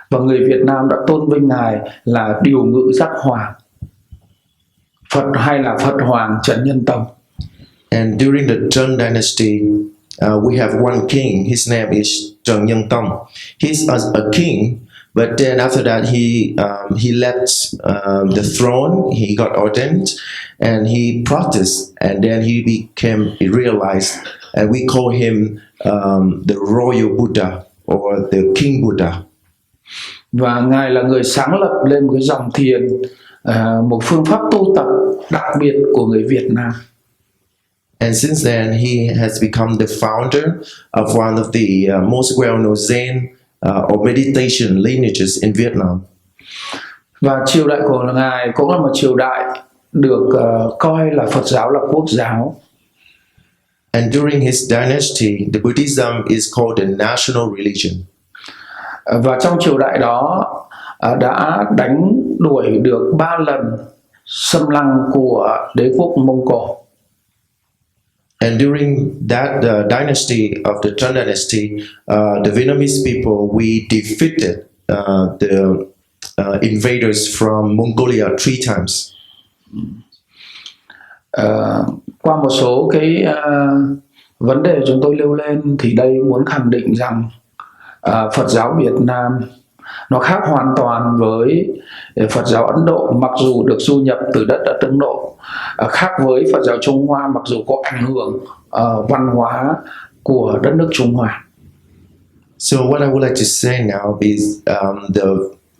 và người Việt Nam đã tôn vinh ngài là điều ngự giác hoàng Phật, hay là Phật Hoàng Trần Nhân Tông. And during the Trần Dynasty, we have one king. His name is Trần Nhân Tông. He's a king, but then after that he left the throne. He got ordained, and he practiced, and then he became realized, and we call him the Royal Buddha or the King Buddha. Và ngài là người sáng lập lên một cái dòng thiền, một phương pháp tu tập đặc biệt của người Việt Nam. And since then, he has become the founder of one of the most well-known Zen or meditation lineages in Vietnam. Và triều đại của Ngài cũng là một triều đại được coi là Phật giáo là quốc giáo. And during his dynasty, the Buddhism is called the national religion. Và trong triều đại đó đã đánh đuổi được 3 lần xâm lăng của đế quốc Mông Cổ. And during that dynasty of the Trần Dynasty, the Vietnamese people, we defeated the invaders from Mongolia 3 times. Qua một số cái vấn đề chúng tôi nêu lên thì đây muốn khẳng định rằng Phật giáo Việt Nam nó khác hoàn toàn với Phật giáo Ấn Độ, mặc dù được du nhập từ đất Ấn Độ, khác với Phật giáo Trung Hoa, mặc dù có ảnh hưởng văn hóa của đất nước Trung Hoa. So what I would like to say now is the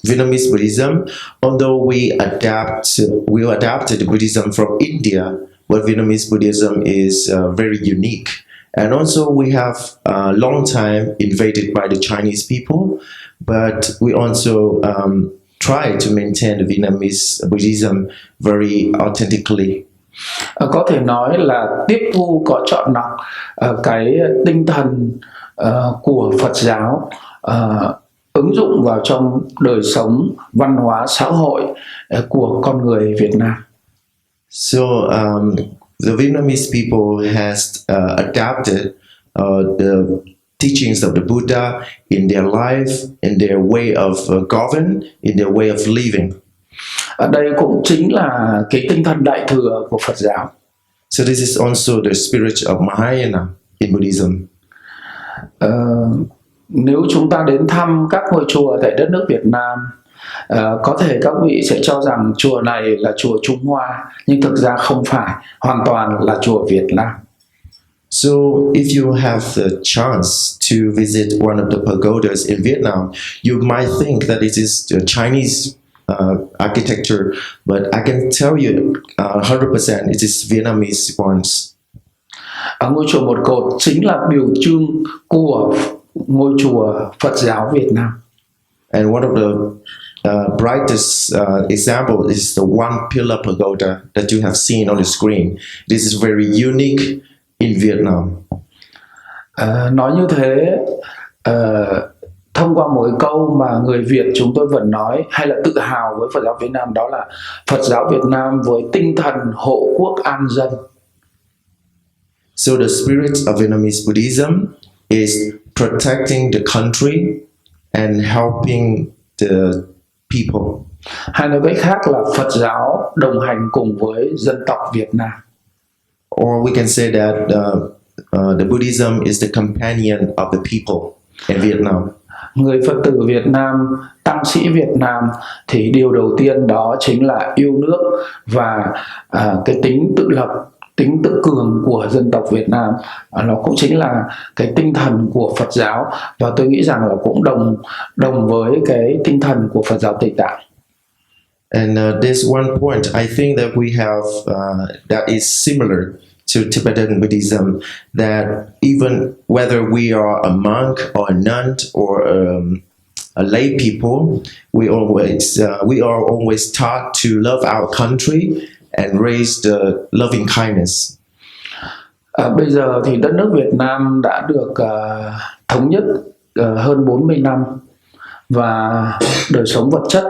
Vietnamese Buddhism, although we adapted the Buddhism from India, but Vietnamese Buddhism is very unique. And also we have a long time invaded by the Chinese people, but we also try to maintain the Vietnamese Buddhism very authentically. Có thể nói là tiếp thu có chọn lọc cái tinh thần của Phật giáo, ứng dụng vào trong đời sống văn hóa xã hội của con người Việt Nam. So the Vietnamese people has adapted the teachings of the Buddha in their life, in their way of govern, in their way of living. Đây cũng chính là cái tinh thần đại thừa của Phật giáo. So this is also the spirit of Mahayana in Buddhism. Nếu chúng ta đến thăm các ngôi chùa tại đất nước Việt Nam, có thể các vị sẽ cho rằng chùa này là chùa Trung Hoa, nhưng thực ra không phải, hoàn toàn là chùa Việt Nam. So if you have the chance to visit one of the pagodas in Vietnam, you might think that it is the Chinese architecture, but I can tell you 100% it is Vietnamese ones. Ngôi chùa Một Cột chính là biểu trưng của ngôi chùa Phật giáo Việt Nam. And one of the brightest example is the one pillar pagoda that you have seen on the screen. This is very unique in Vietnam. Nói như thế, thông qua một câu mà người Việt chúng tôi vẫn nói hay là tự hào với Phật giáo Việt Nam, đó là Phật giáo Việt Nam với tinh thần hộ quốc an dân. So the spirit of Vietnamese Buddhism is protecting the country and helping the people. Hay nói cách khác là Phật giáo đồng hành cùng với dân tộc Việt Nam. Or we can say that the Buddhism is the companion of the people in Vietnam. Người Phật tử Việt Nam, tăng sĩ Việt Nam thì điều đầu tiên đó chính là yêu nước và cái tính tự lập, tính tự cường của dân tộc Việt Nam, nó cũng chính là cái tinh thần của Phật giáo, và tôi nghĩ rằng là cũng đồng với cái tinh thần của Phật giáo Tây Tạng. And there's one point I think that we have that is similar to Tibetan Buddhism, that even whether we are a monk or a nun or a lay people, we are always taught to love our country and raise the loving kindness. Bây giờ thì đất nước Việt Nam đã được thống nhất hơn 40 năm, và đời sống vật chất,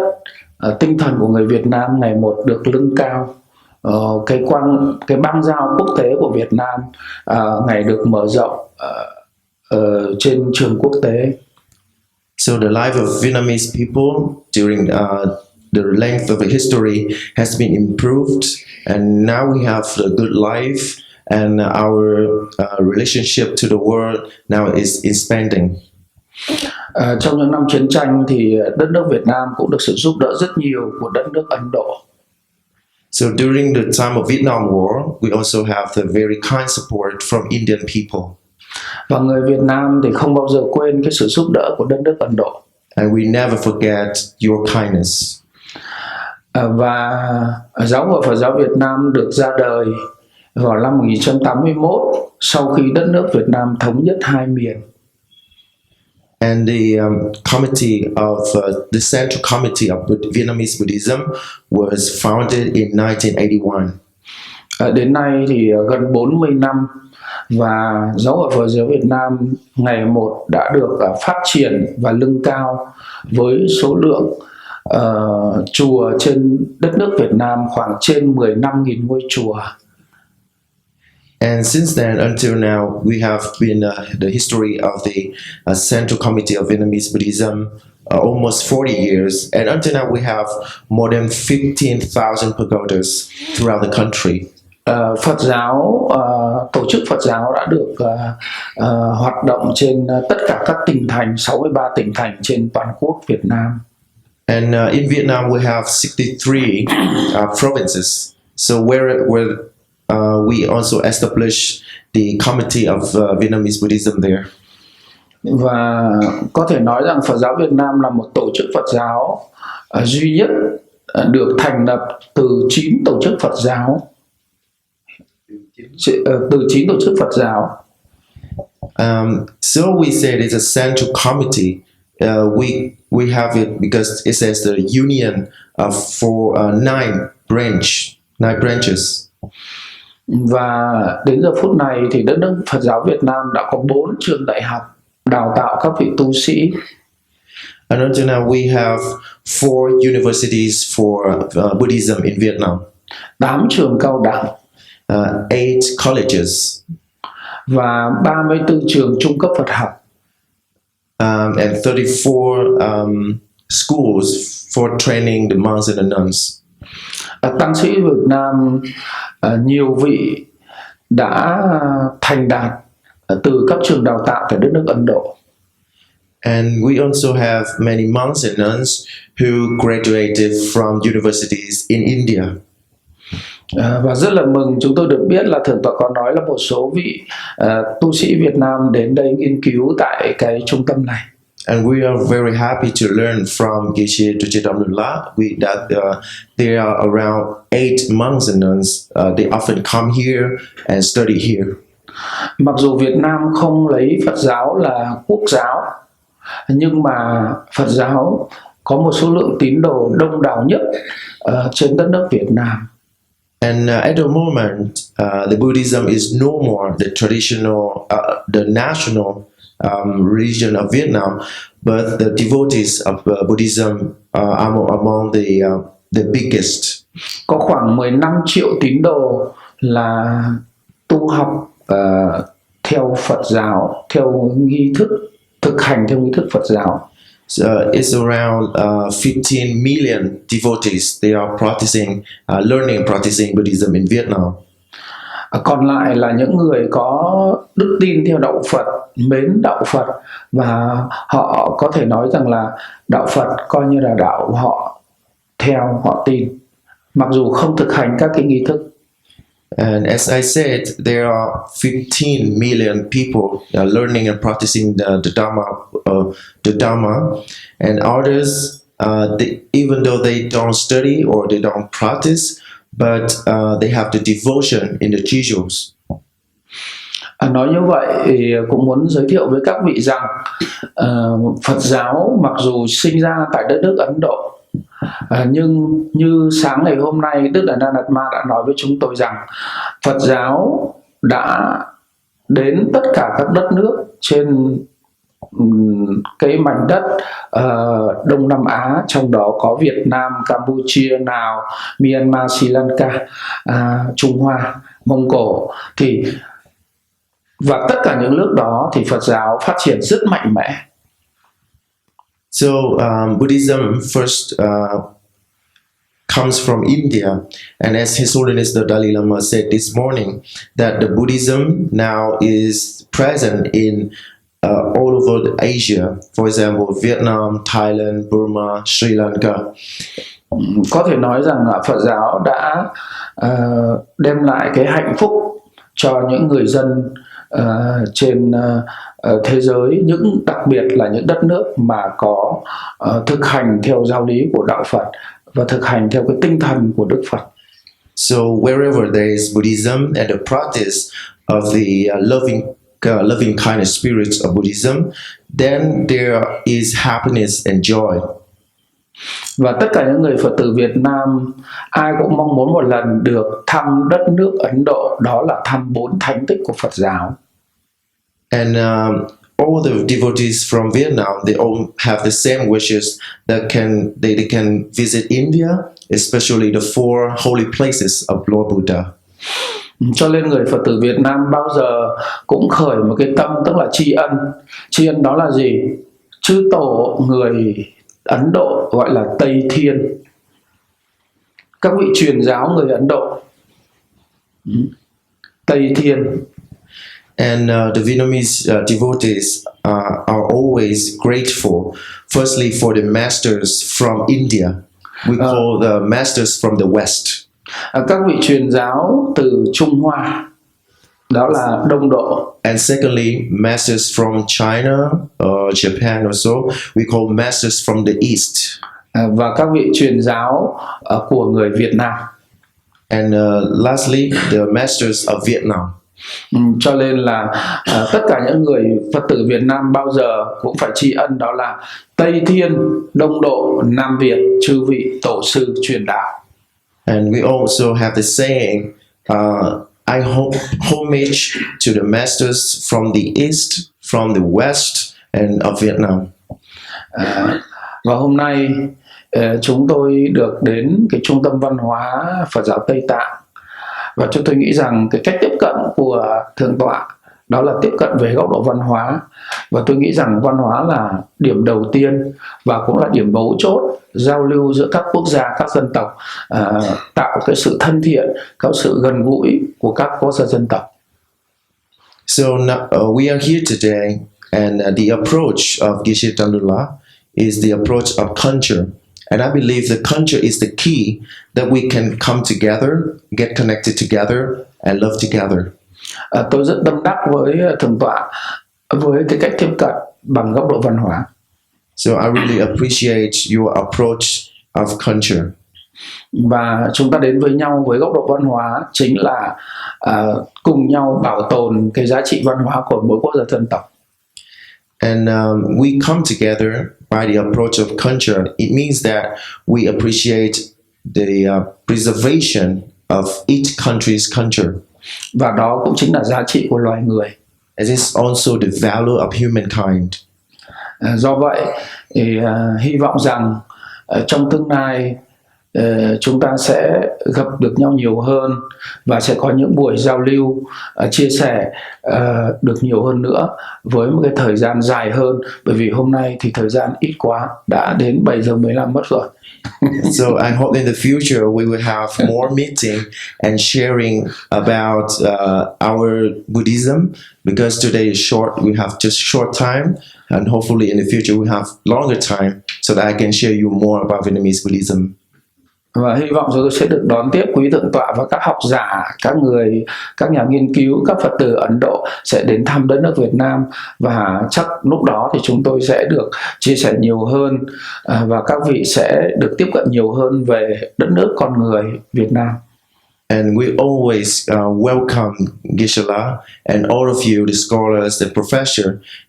tinh thần của người Việt Nam ngày một được nâng cao. Cái băng giao quốc tế của Việt Nam ngày được mở rộng trên trường quốc tế. So the life of Vietnamese people during the length of the history has been improved, and now we have a good life, and our relationship to the world now is expanding. Trong những năm chiến tranh thì đất nước Việt Nam cũng được sự giúp đỡ rất nhiều của đất nước Ấn Độ. So during the time of Vietnam War, we also have the very kind support from Indian people. Và người Việt Nam thì không bao giờ quên cái sự giúp đỡ của đất nước Ấn Độ. And we never forget your kindness. Và giáo hội Phật giáo Việt Nam được ra đời vào năm 1981 sau khi đất nước Việt Nam thống nhất hai miền. And the committee of the Central Committee of Vietnamese Buddhism was founded in 1981. Đến nay thì gần 40 năm và giáo hội Phật giáo Việt Nam ngày một đã được phát triển và nâng cao với số lượng chùa trên đất nước Việt Nam khoảng trên 15.000 ngôi chùa. And since then until now, we have been the history of the Central Committee of Vietnamese Buddhism almost 40 years. And until now, we have more than 15,000 pagodas throughout the country. Phật giáo, tổ chức Phật giáo đã được hoạt động trên tất cả các tỉnh thành, 63 tỉnh thành trên toàn quốc Việt Nam. And in Vietnam, we have 63 provinces. So where we also established the Committee of Vietnamese Buddhism there. Và có thể nói rằng Phật giáo Việt Nam là một tổ chức Phật giáo duy nhất được thành lập từ 9 tổ chức Phật giáo. Từ 9 tổ chức Phật giáo. So we say it is a central committee. We have it because it says the union for 9 branches. Và đến giờ phút này thì đất nước Phật giáo Việt Nam đã có 4 trường đại học đào tạo các vị tu sĩ. And until now we have 4 universities for Buddhism in Vietnam. 8 trường cao đẳng. 8 colleges. Và 34 trường trung cấp Phật học. And 34 schools for training the monks and the nuns. Tăng sĩ Việt Nam nhiều vị đã thành đạt từ các trường đào tạo tại đất nước Ấn Độ. And we also have many monks and nuns who graduated from universities in India. Và rất là mừng chúng tôi được biết là Thượng tọa có nói là một số vị tu sĩ Việt Nam đến đây nghiên cứu tại cái trung tâm này. And we are very happy to learn from Geshe Tuche Damnullah that there are around 8 monks and nuns. They often come here and study here. Mặc dù Việt Nam không lấy Phật giáo là quốc giáo, nhưng mà Phật giáo có một số lượng tín đồ đông đảo nhất trên đất nước Việt Nam. And at the moment, the Buddhism is no more the traditional, the national religion of Vietnam, but the devotees of Buddhism are among the biggest. Có khoảng 15 triệu tín đồ là tu học theo Phật giáo, theo nghi thức, thực hành theo nghi thức Phật giáo. So it's around 15 million devotees. They are practicing, learning and practicing Buddhism in Vietnam. Còn lại là những người có đức tin theo đạo Phật, mến đạo Phật, và họ có thể nói rằng là đạo Phật coi như là đạo họ theo, họ tin, mặc dù không thực hành các cái nghi thức. And as I said, there are 15 million people learning and practicing the Dharma, and others, even though they don't study or they don't practice, but they have the devotion in the rituals. Nói như vậy thì cũng muốn giới thiệu với các vị rằng Phật giáo mặc dù sinh ra tại đất nước Ấn Độ, nhưng như sáng ngày hôm nay Đức Đạt Đa Đạt Ma đã nói với chúng tôi rằng Phật giáo đã đến tất cả các đất nước trên cái mảnh đất Đông Nam Á, trong đó có Việt Nam, Campuchia, Lào, Myanmar, Sri Lanka, Trung Hoa, Mông Cổ, thì và tất cả những nước đó thì Phật giáo phát triển rất mạnh mẽ. So Buddhism first comes from India, and as His Holiness the Dalai Lama said this morning, that the Buddhism now is present in all over Asia. For example, Vietnam, Thailand, Burma, Sri Lanka. Có thể nói rằng Phật giáo đã đem lại cái hạnh phúc cho những người dân trên thế giới, đặc biệt là những đất nước mà có thực hành theo giáo lý của đạo Phật và thực hành theo cái tinh thần của Đức Phật. So wherever there is Buddhism and the practice of the loving kindness spirit of Buddhism, then there is happiness and joy. Và tất cả những người Phật tử Việt Nam ai cũng mong muốn một lần được thăm đất nước Ấn Độ, đó là thăm 4 thánh tích của Phật giáo. And all the devotees from Vietnam, they all have the same wishes that they can visit India, especially the 4 holy places of Lord Buddha. Cho nên người Phật tử Việt Nam bao giờ cũng khởi một cái tâm, tức là tri ân. Tri ân đó là gì? Chư tổ người Ấn Độ gọi là Tây Thiên, các vị truyền giáo người Ấn Độ, Tây Thiên. And the Vietnamese devotees are always grateful, firstly for the masters from India. We call the masters from the West. Các vị truyền giáo từ Trung Hoa, đó là Đông Độ. And secondly, masters from China or Japan or so, we call masters from the East. Và các vị truyền giáo của người Việt Nam. And lastly, the masters of Vietnam. Cho nên là tất cả những người Phật tử Việt Nam bao giờ cũng phải tri ân, đó là Tây Thiên, Đông Độ, Nam Việt, chư vị tổ sư truyền đạo. And we also have the saying, I homage to the masters from the East, from the West, and of Vietnam. Và hôm nay chúng tôi được đến cái trung tâm văn hóa Phật giáo Tây Tạng, và chúng tôi nghĩ rằng cái cách tiếp cận của Thượng tọa đó là tiếp cận về góc độ văn hóa, và tôi nghĩ rằng văn hóa là điểm đầu tiên và cũng là điểm mấu chốt giao lưu giữa các quốc gia, các dân tộc, tạo cái sự thân thiện, có sự gần gũi của các quốc gia dân tộc. So we are here today, and the approach of Geshe Tandula is the approach of culture. And I believe the culture is the key that we can come together, get connected together, and love together. Tôi rất tâm đắc với Thượng tọa với cái cách tiếp cận bằng góc độ văn hóa. So I really appreciate your approach of culture. Và chúng ta đến với nhau với góc độ văn hóa chính là cùng nhau bảo tồn cái giá trị văn hóa của mỗi quốc gia dân tộc. And we come together by the approach of culture. It means that we appreciate the preservation of each country's culture. Và đó cũng chính là giá trị của loài người. It is also the value of humankind. Do vậy thì hy vọng rằng trong tương lai chúng ta sẽ gặp được nhau nhiều hơn và sẽ có những buổi giao lưu, chia sẻ được nhiều hơn nữa với một cái thời gian dài hơn, bởi vì hôm nay thì thời gian ít quá, đã đến 7 giờ 15 mất rồi. So I hope in the future we will have more meeting and sharing about our Buddhism, because today is short, we have just short time, and hopefully in the future we have longer time so that I can share you more about Vietnamese Buddhism. Và hy vọng chúng tôi sẽ được đón tiếp quý thượng tọa và các học giả, các nhà nghiên cứu, các Phật tử Ấn Độ sẽ đến thăm đất nước Việt Nam, và chắc lúc đó thì chúng tôi sẽ được chia sẻ nhiều hơn và các vị sẽ được tiếp cận nhiều hơn về đất nước con người Việt Nam. And we always welcome Geshe-la and all of you, the scholars, the professor,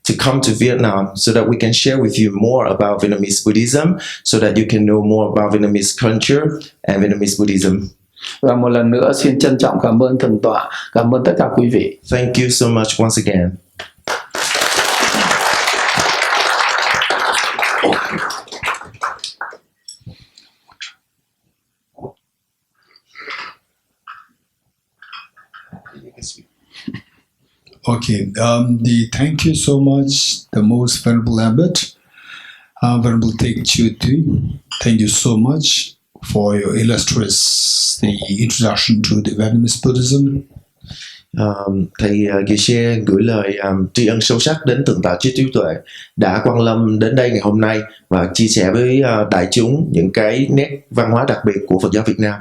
to come to Vietnam so that we can share with you more about Vietnamese Buddhism, so that you can know more about Vietnamese culture and Vietnamese Buddhism. Và một lần nữa xin trân trọng cảm ơn thượng tọa, cảm ơn tất cả quý vị. Thank you so much once again. Okay, thank you so much, the most Venerable Abbot, Venerable Ven.Thich Chiếu Tuệ. Thank you so much for your the introduction to the Vietnamese Buddhism. Thầy Geshe gửi lời tri ân sâu sắc đến Thượng tọa Chiếu Tuệ đã quang lâm đến đây ngày hôm nay và chia sẻ với đại chúng những cái nét văn hóa đặc biệt của Phật giáo Việt Nam.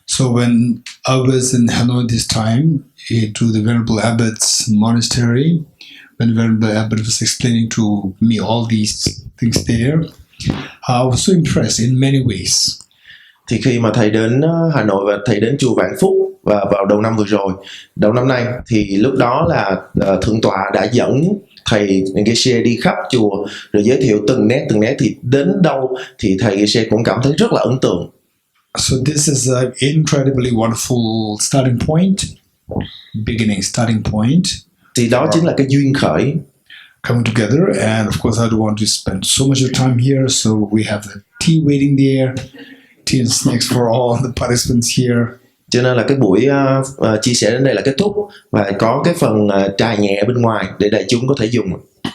So when I was in Hanoi this time, to the Venerable Abbot's monastery, when Venerable Abbot was explaining to me all these things there, I was so impressed in many ways. Thì khi mà thầy đến Hà Nội và thầy đến chùa VanPhuc và vào đầu năm vừa rồi, đầu năm nay, thì lúc đó là thượng tọa đã dẫn thầy Geshe đi khắp chùa rồi giới thiệu từng nét thì đến đâu thì thầy Geshe cũng cảm thấy rất là ấn tượng. So this is an incredibly wonderful starting point, starting point. Thì đó chính là cái duyên khởi. Coming together, and of course I don't want to spend so much of time here, so we have the tea waiting there, tea and snacks for all the participants here. Cho nên là cái buổi chia sẻ đến đây là kết thúc và có cái phần trà nhẹ bên ngoài để đại chúng có thể dùng.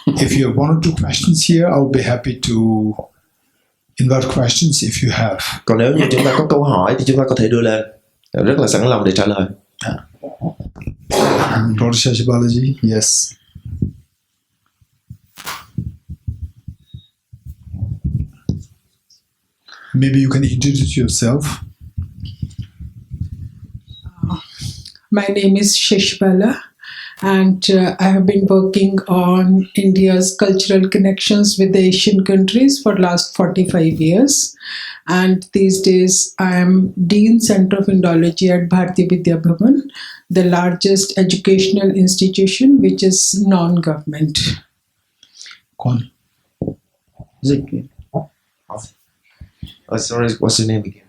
If you have one or two questions here, I'll be happy to invite questions if you have. Còn nếu như chúng ta có câu hỏi thì chúng ta có thể đưa lên, rất là sẵn lòng để trả lời. Dr. Shashibalaji, yes. Maybe you can introduce yourself. My name is Shashibala, and I have been working on India's cultural connections with the Asian countries for last 45 years. And these days I am Dean Center of Indology at Bharati Vidya Bhavan, the largest educational institution which is non-government. Con. Oh, sorry, what's your name again?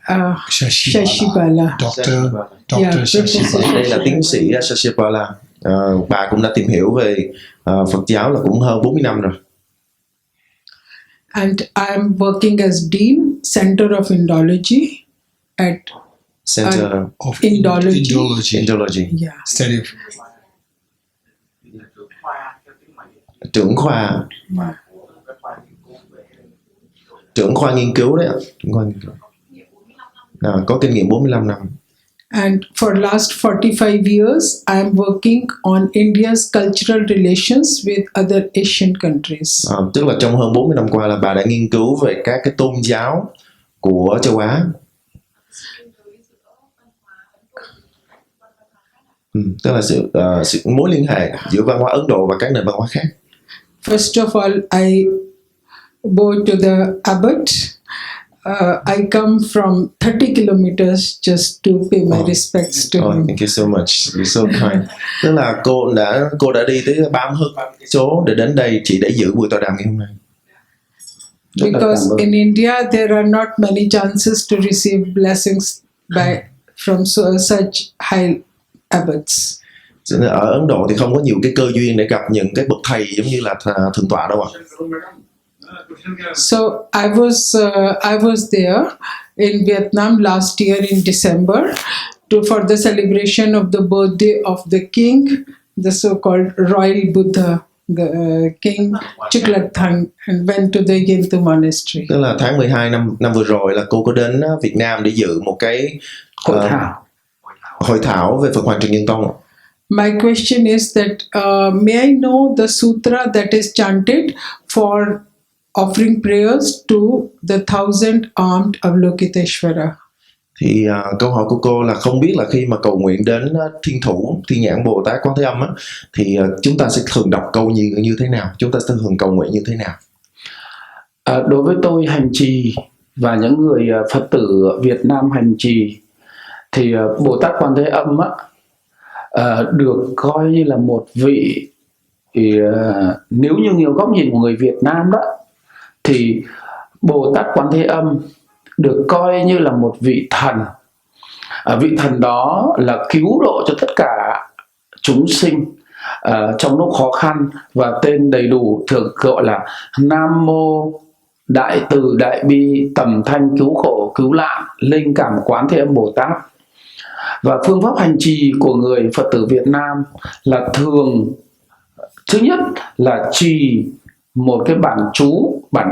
Shashibala. Dr. Yeah, Shashibala. Đây là tiến sĩ Shashibala. Bà cũng đã tìm hiểu về Phật giáo là cũng hơn 40 năm rồi. And I'm working as Dean, Center of Indology at Center Of Indology. Indology. Yeah. Study of Trưởng khoa nghiên cứu đấy ạ. Trưởng khoa nghiên cứu. Có kinh nghiệm 45 năm. And for last 45 years, I am working on India's cultural relations with other Asian countries. Tức là trong hơn 40 năm qua là bà đã nghiên cứu về các cái tôn giáo của châu Á. Tức là sự mối liên hệ giữa văn hóa Ấn Độ và các nền văn hóa khác. First of all, I go to the Abbot. I come from 30 kilometers just to pay my respects to him. Thank you so much. You're so kind. Tức là cô đã đi tới 30 số để đến đây chỉ để giữ buổi tọa đàm ngày hôm nay. Because in India there are not many chances to receive blessings from such high abbots. Ở Ấn Độ thì không có nhiều cái cơ duyên để gặp những cái bậc thầy giống như là thượng tọa đâu ạ. So I was there in Vietnam last year in December for the celebration of the birthday of the king, the so-called royal Buddha, the King Chuklathang, and went to the Yintu monastery. Tức là tháng 12 năm vừa rồi là cô có đến Việt Nam để dự một cái hội thảo về Phật Hoàng Trần Nhân Tông. My question is that may I know the sutra that is chanted for offering prayers to the 1,000 armed Avalokiteshvara? Thì câu hỏi của cô là không biết là khi mà cầu nguyện đến Thiên Thủ, Thiên Nhãn Bồ Tát Quán Thế Âm á, thì chúng ta sẽ thường đọc câu như thế nào? Chúng ta sẽ thường cầu nguyện như thế nào? Đối với tôi hành trì và những người Phật tử Việt Nam hành trì thì Bồ Tát Quán Thế Âm á, được coi như là một vị nếu như nhiều góc nhìn của người Việt Nam đó thì Bồ Tát Quán Thế Âm được coi như là một vị thần. Vị thần đó là cứu độ cho tất cả chúng sinh trong lúc khó khăn, và tên đầy đủ thường gọi là Nam Mô Đại Từ Đại Bi Tầm Thanh Cứu Khổ Cứu Nạn Linh Cảm Quán Thế Âm Bồ Tát. Và phương pháp hành trì của người Phật tử Việt Nam là thường, thứ nhất là trì một cái bản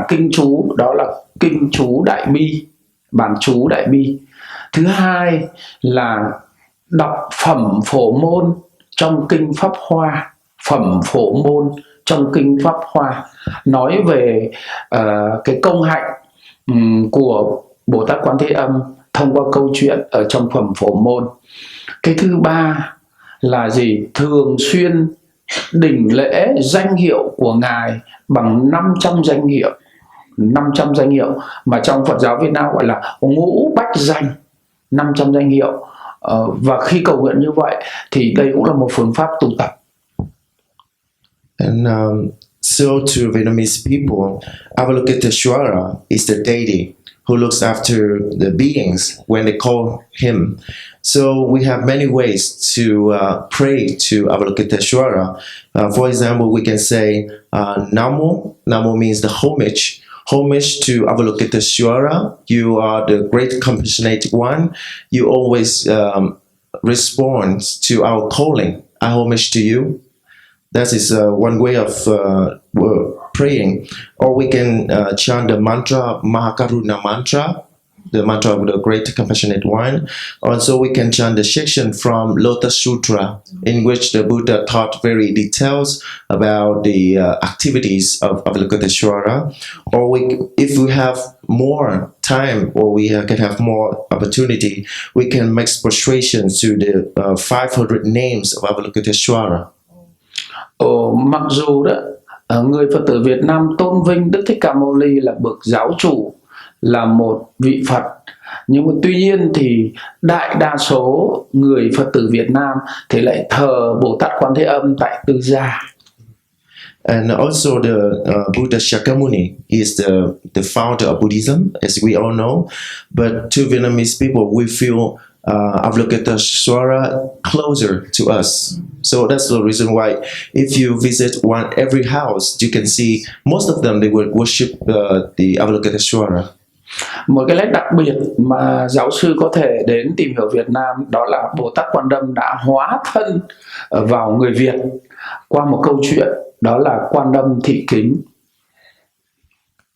kinh chú, đó là kinh chú Đại Bi, bản chú Đại Bi. Thứ hai là đọc phẩm phổ môn trong kinh Pháp Hoa, phẩm phổ môn trong kinh Pháp Hoa nói về cái công hạnh của Bồ Tát Quán Thế Âm thông qua câu chuyện ở trong phẩm phổ môn. Cái thứ ba là gì? Thường xuyên đỉnh lễ danh hiệu của Ngài bằng 500 danh hiệu. 500 danh hiệu, mà trong Phật giáo Việt Nam gọi là ngũ bách danh, 500 danh hiệu. Và khi cầu nguyện như vậy thì đây cũng là một phương pháp tu tập. And so to Vietnamese people, Avalokiteshvara is the deity who looks after the beings when they call him. So we have many ways to pray to Avalokiteshvara. For example, we can say Namo. Namo means the homage. Homage to Avalokiteshvara. You are the great compassionate one. You always respond to our calling. I homage to you. That is one way of praying. Or we can chant the mantra, Mahakaruna mantra, the mantra of the great compassionate one. Also, we can chant the section from Lotus Sutra, in which the Buddha taught very details about the activities of Avalokiteshvara. Or if we have more time, or we can have more opportunity, we can make prostration to the 500 names of Avalokiteshvara. Mặc dù đó người Phật tử Việt Nam tôn vinh Đức Thích Ca Mâu Ni là bậc giáo chủ, là một vị Phật, nhưng mà tuy nhiên thì đại đa số người Phật tử Việt Nam thì lại thờ Bồ Tát Quan Thế Âm tại Tư Gia. And also the Buddha Shakyamuni is the founder of Buddhism, as we all know. But to Vietnamese people, we feel Avalokiteshvara closer to us. So that's the reason why if you visit every house, you can see most of them, they would worship the Avalokiteshvara. Một cái nét đặc biệt mà giáo sư có thể đến tìm hiểu Việt Nam đó là Bồ Tát Quan Âm đã hóa thân vào người Việt qua một câu chuyện, đó là Quan Âm thị kính.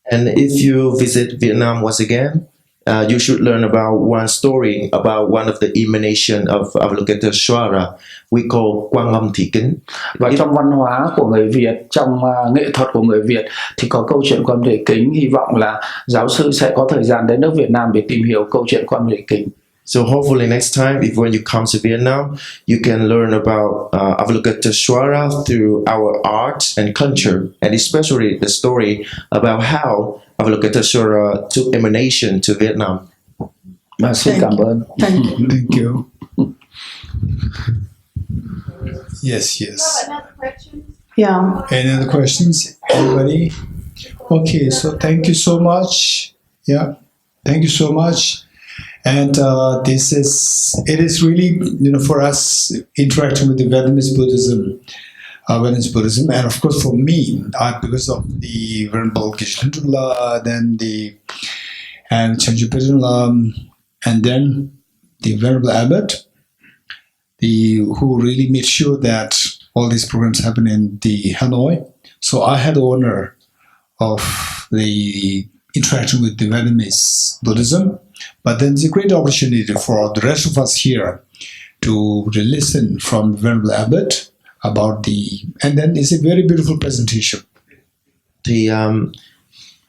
And if you visit Vietnam once again, you should learn about one story about one of the emanation of Avalokiteshvara. We call Quan Âm thị kính. Và trong văn hóa của người Việt, trong nghệ thuật của người Việt thì có câu chuyện Quan Âm thị kính. Hy vọng là giáo sư sẽ có thời gian đến nước Việt Nam để tìm hiểu câu chuyện Quan Âm thị kính. So hopefully next time, if when you come to Vietnam, you can learn about Avalokiteshvara through our art and culture, and especially the story about how Avalokiteshvara took emanation to Vietnam. Xin cảm ơn. Thank you. Thank you. Yes. Yeah. Any other questions? Anybody? Okay, so thank you so much. Yeah, thank you so much. And it is really, for us interacting with the Vietnamese Buddhism, and of course for me, because of the Venerable Geshe Lula, then and Chanchu Pedula, and then the Venerable Abbot, who really made sure that all these programs happen in the Hanoi. So I had the honor of the interaction with the Vietnamese Buddhism. But then it's a great opportunity for the rest of us here to listen from Venerable Abbot about and then it's a very beautiful presentation. Thì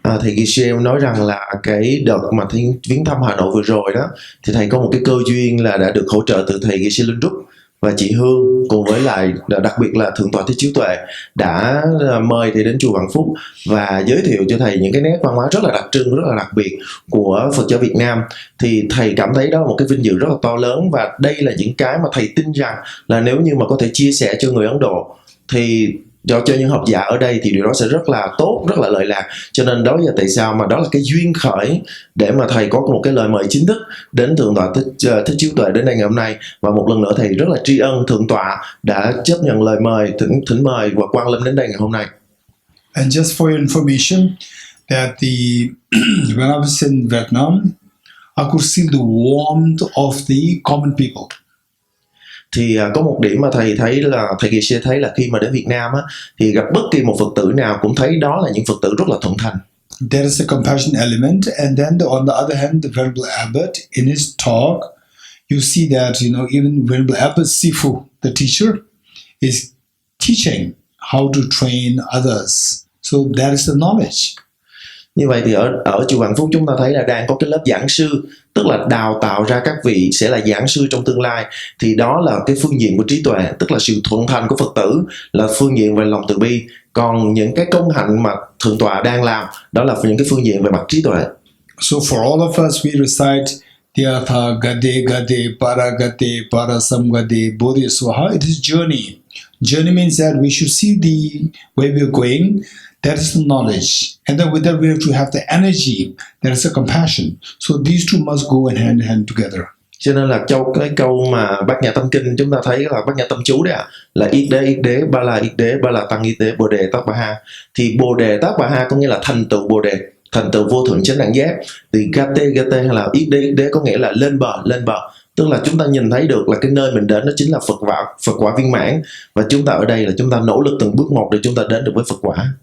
thầy Geshe nói rằng là cái đợt mà viếng thăm Hà Nội vừa rồi đó, thì thầy có một cái cơ duyên là đã được hỗ trợ từ thầy Geshe Linh Trúc và chị Hương, cùng với lại đặc biệt là Thượng tọa Thích Chiếu Tuệ đã mời thầy đến chùa VanPhuc và giới thiệu cho thầy những cái nét văn hóa rất là đặc trưng, rất là đặc biệt của Phật giáo Việt Nam. Thì thầy cảm thấy đó là một cái vinh dự rất là to lớn, và đây là những cái mà thầy tin rằng là nếu như mà có thể chia sẻ cho người Ấn Độ thì cho những học giả ở đây thì điều đó sẽ rất là tốt, rất là lợi lạc. Cho nên đó là tại sao mà đó là cái duyên khởi để mà thầy có một cái lời mời chính thức đến Thượng tọa Thích Chiếu Tuệ đến đây ngày hôm nay. Và một lần nữa thầy rất là tri ân Thượng tọa đã chấp nhận lời mời, thỉnh mời và quan lâm đến đây ngày hôm nay. And just for your information, that when I was in Vietnam, I could feel the warmth of the common people. Thì có một điểm mà thầy thấy là thầy Geshe thấy là khi mà đến Việt Nam á, thì gặp bất kỳ một Phật tử nào cũng thấy đó là những Phật tử rất là thuận thành. There is a compassion element, and then on the other hand, the Venerable Abbot in his talk, you see that even Venerable Abbot Sifu, the teacher, is teaching how to train others. So that is the knowledge. Như vậy thì ở chùa VanPhuc chúng ta thấy là đang có cái lớp giảng sư, tức là đào tạo ra các vị sẽ là giảng sư trong tương lai. Thì đó là cái phương diện của trí tuệ, tức là sự thuận thành của Phật tử, là phương diện về lòng từ bi. Còn những cái công hạnh mà Thượng tọa đang làm, đó là những cái phương diện về mặt trí tuệ. So for all of us, we recite Tyatha Gade Gade Paragate Parasamgade Bodhisvaha. It is journey. Journey means that we should see the way we are going. That is the knowledge. And then with that we have to have the energy. That is the compassion. So these two must go hand in hand together. Cho nên là cái câu mà Bát Nhã Tâm Kinh chúng ta thấy là Bát Nhã Tâm Chú đấy ạ, là yết đế, ba la tăng yết đế, bồ đề tát bà ha. Thì bồ đề tát bà ha có nghĩa là thành tựu bồ đề, thành tựu vô thượng chánh đẳng giác. Thì gate hay là yết đế có nghĩa là lên bờ. Tức là chúng ta nhìn thấy được là cái nơi mình đến đó chính là Phật quả viên mãn. Và chúng ta ở đây là chúng ta nỗ lực từng bước một để chúng ta đến được với Phật quả.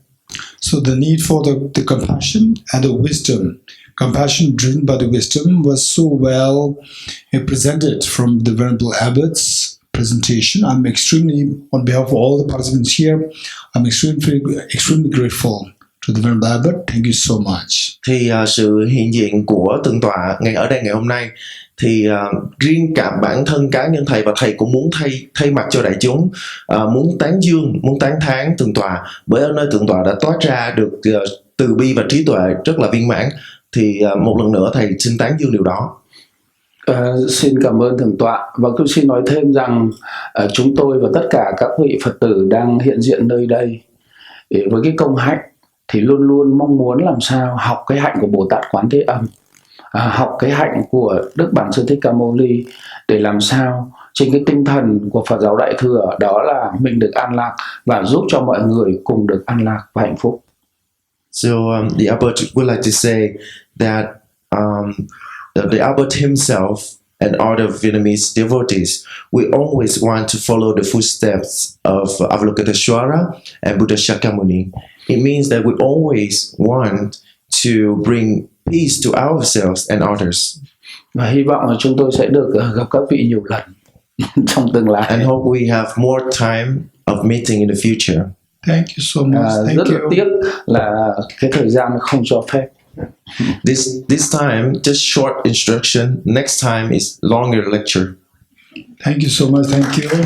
So the need for the compassion and the wisdom. Compassion driven by the wisdom was so well presented from the Venerable Abbot's presentation. I'm extremely, on behalf of all the participants here, I'm extremely grateful to the Venerable Abbot. Thank you so much. Thì sự hiện diện của Thượng tọa ở đây ngày hôm nay, thì riêng cả bản thân cá nhân thầy và thầy cũng muốn thay mặt cho đại chúng, muốn tán dương, muốn tán thán Thượng tọa, bởi ở nơi Thượng tọa đã toát ra được từ bi và trí tuệ rất là viên mãn. Thì một lần nữa thầy xin tán dương điều đó. Xin cảm ơn Thượng tọa, và tôi xin nói thêm rằng chúng tôi và tất cả các vị Phật tử đang hiện diện nơi đây với cái công hạnh thì luôn luôn mong muốn làm sao học cái hạnh của Bồ Tát Quán Thế Âm, học cái hạnh của Đức Bản Sư Thích Ca Mâu Ni, để làm sao trên cái tinh thần của Phật giáo Đại Thừa, đó là mình được an lạc và giúp cho mọi người cùng được an lạc và hạnh phúc. So the Abbot would like to say that the Abbot himself and other Vietnamese devotees, we always want to follow the footsteps of Avalokiteshvara and Buddha Shakyamuni. It means that we always want to bring peace to ourselves and others. Và hy vọng là chúng tôi sẽ được gặp các vị nhiều lần trong tương lai. And hope we have more time of meeting in the future. Thank you so much. Thank rất là you. tiếc là cái thời gian không cho phép. This time, just short instruction. Next time is longer lecture. Thank you so much. Thank you.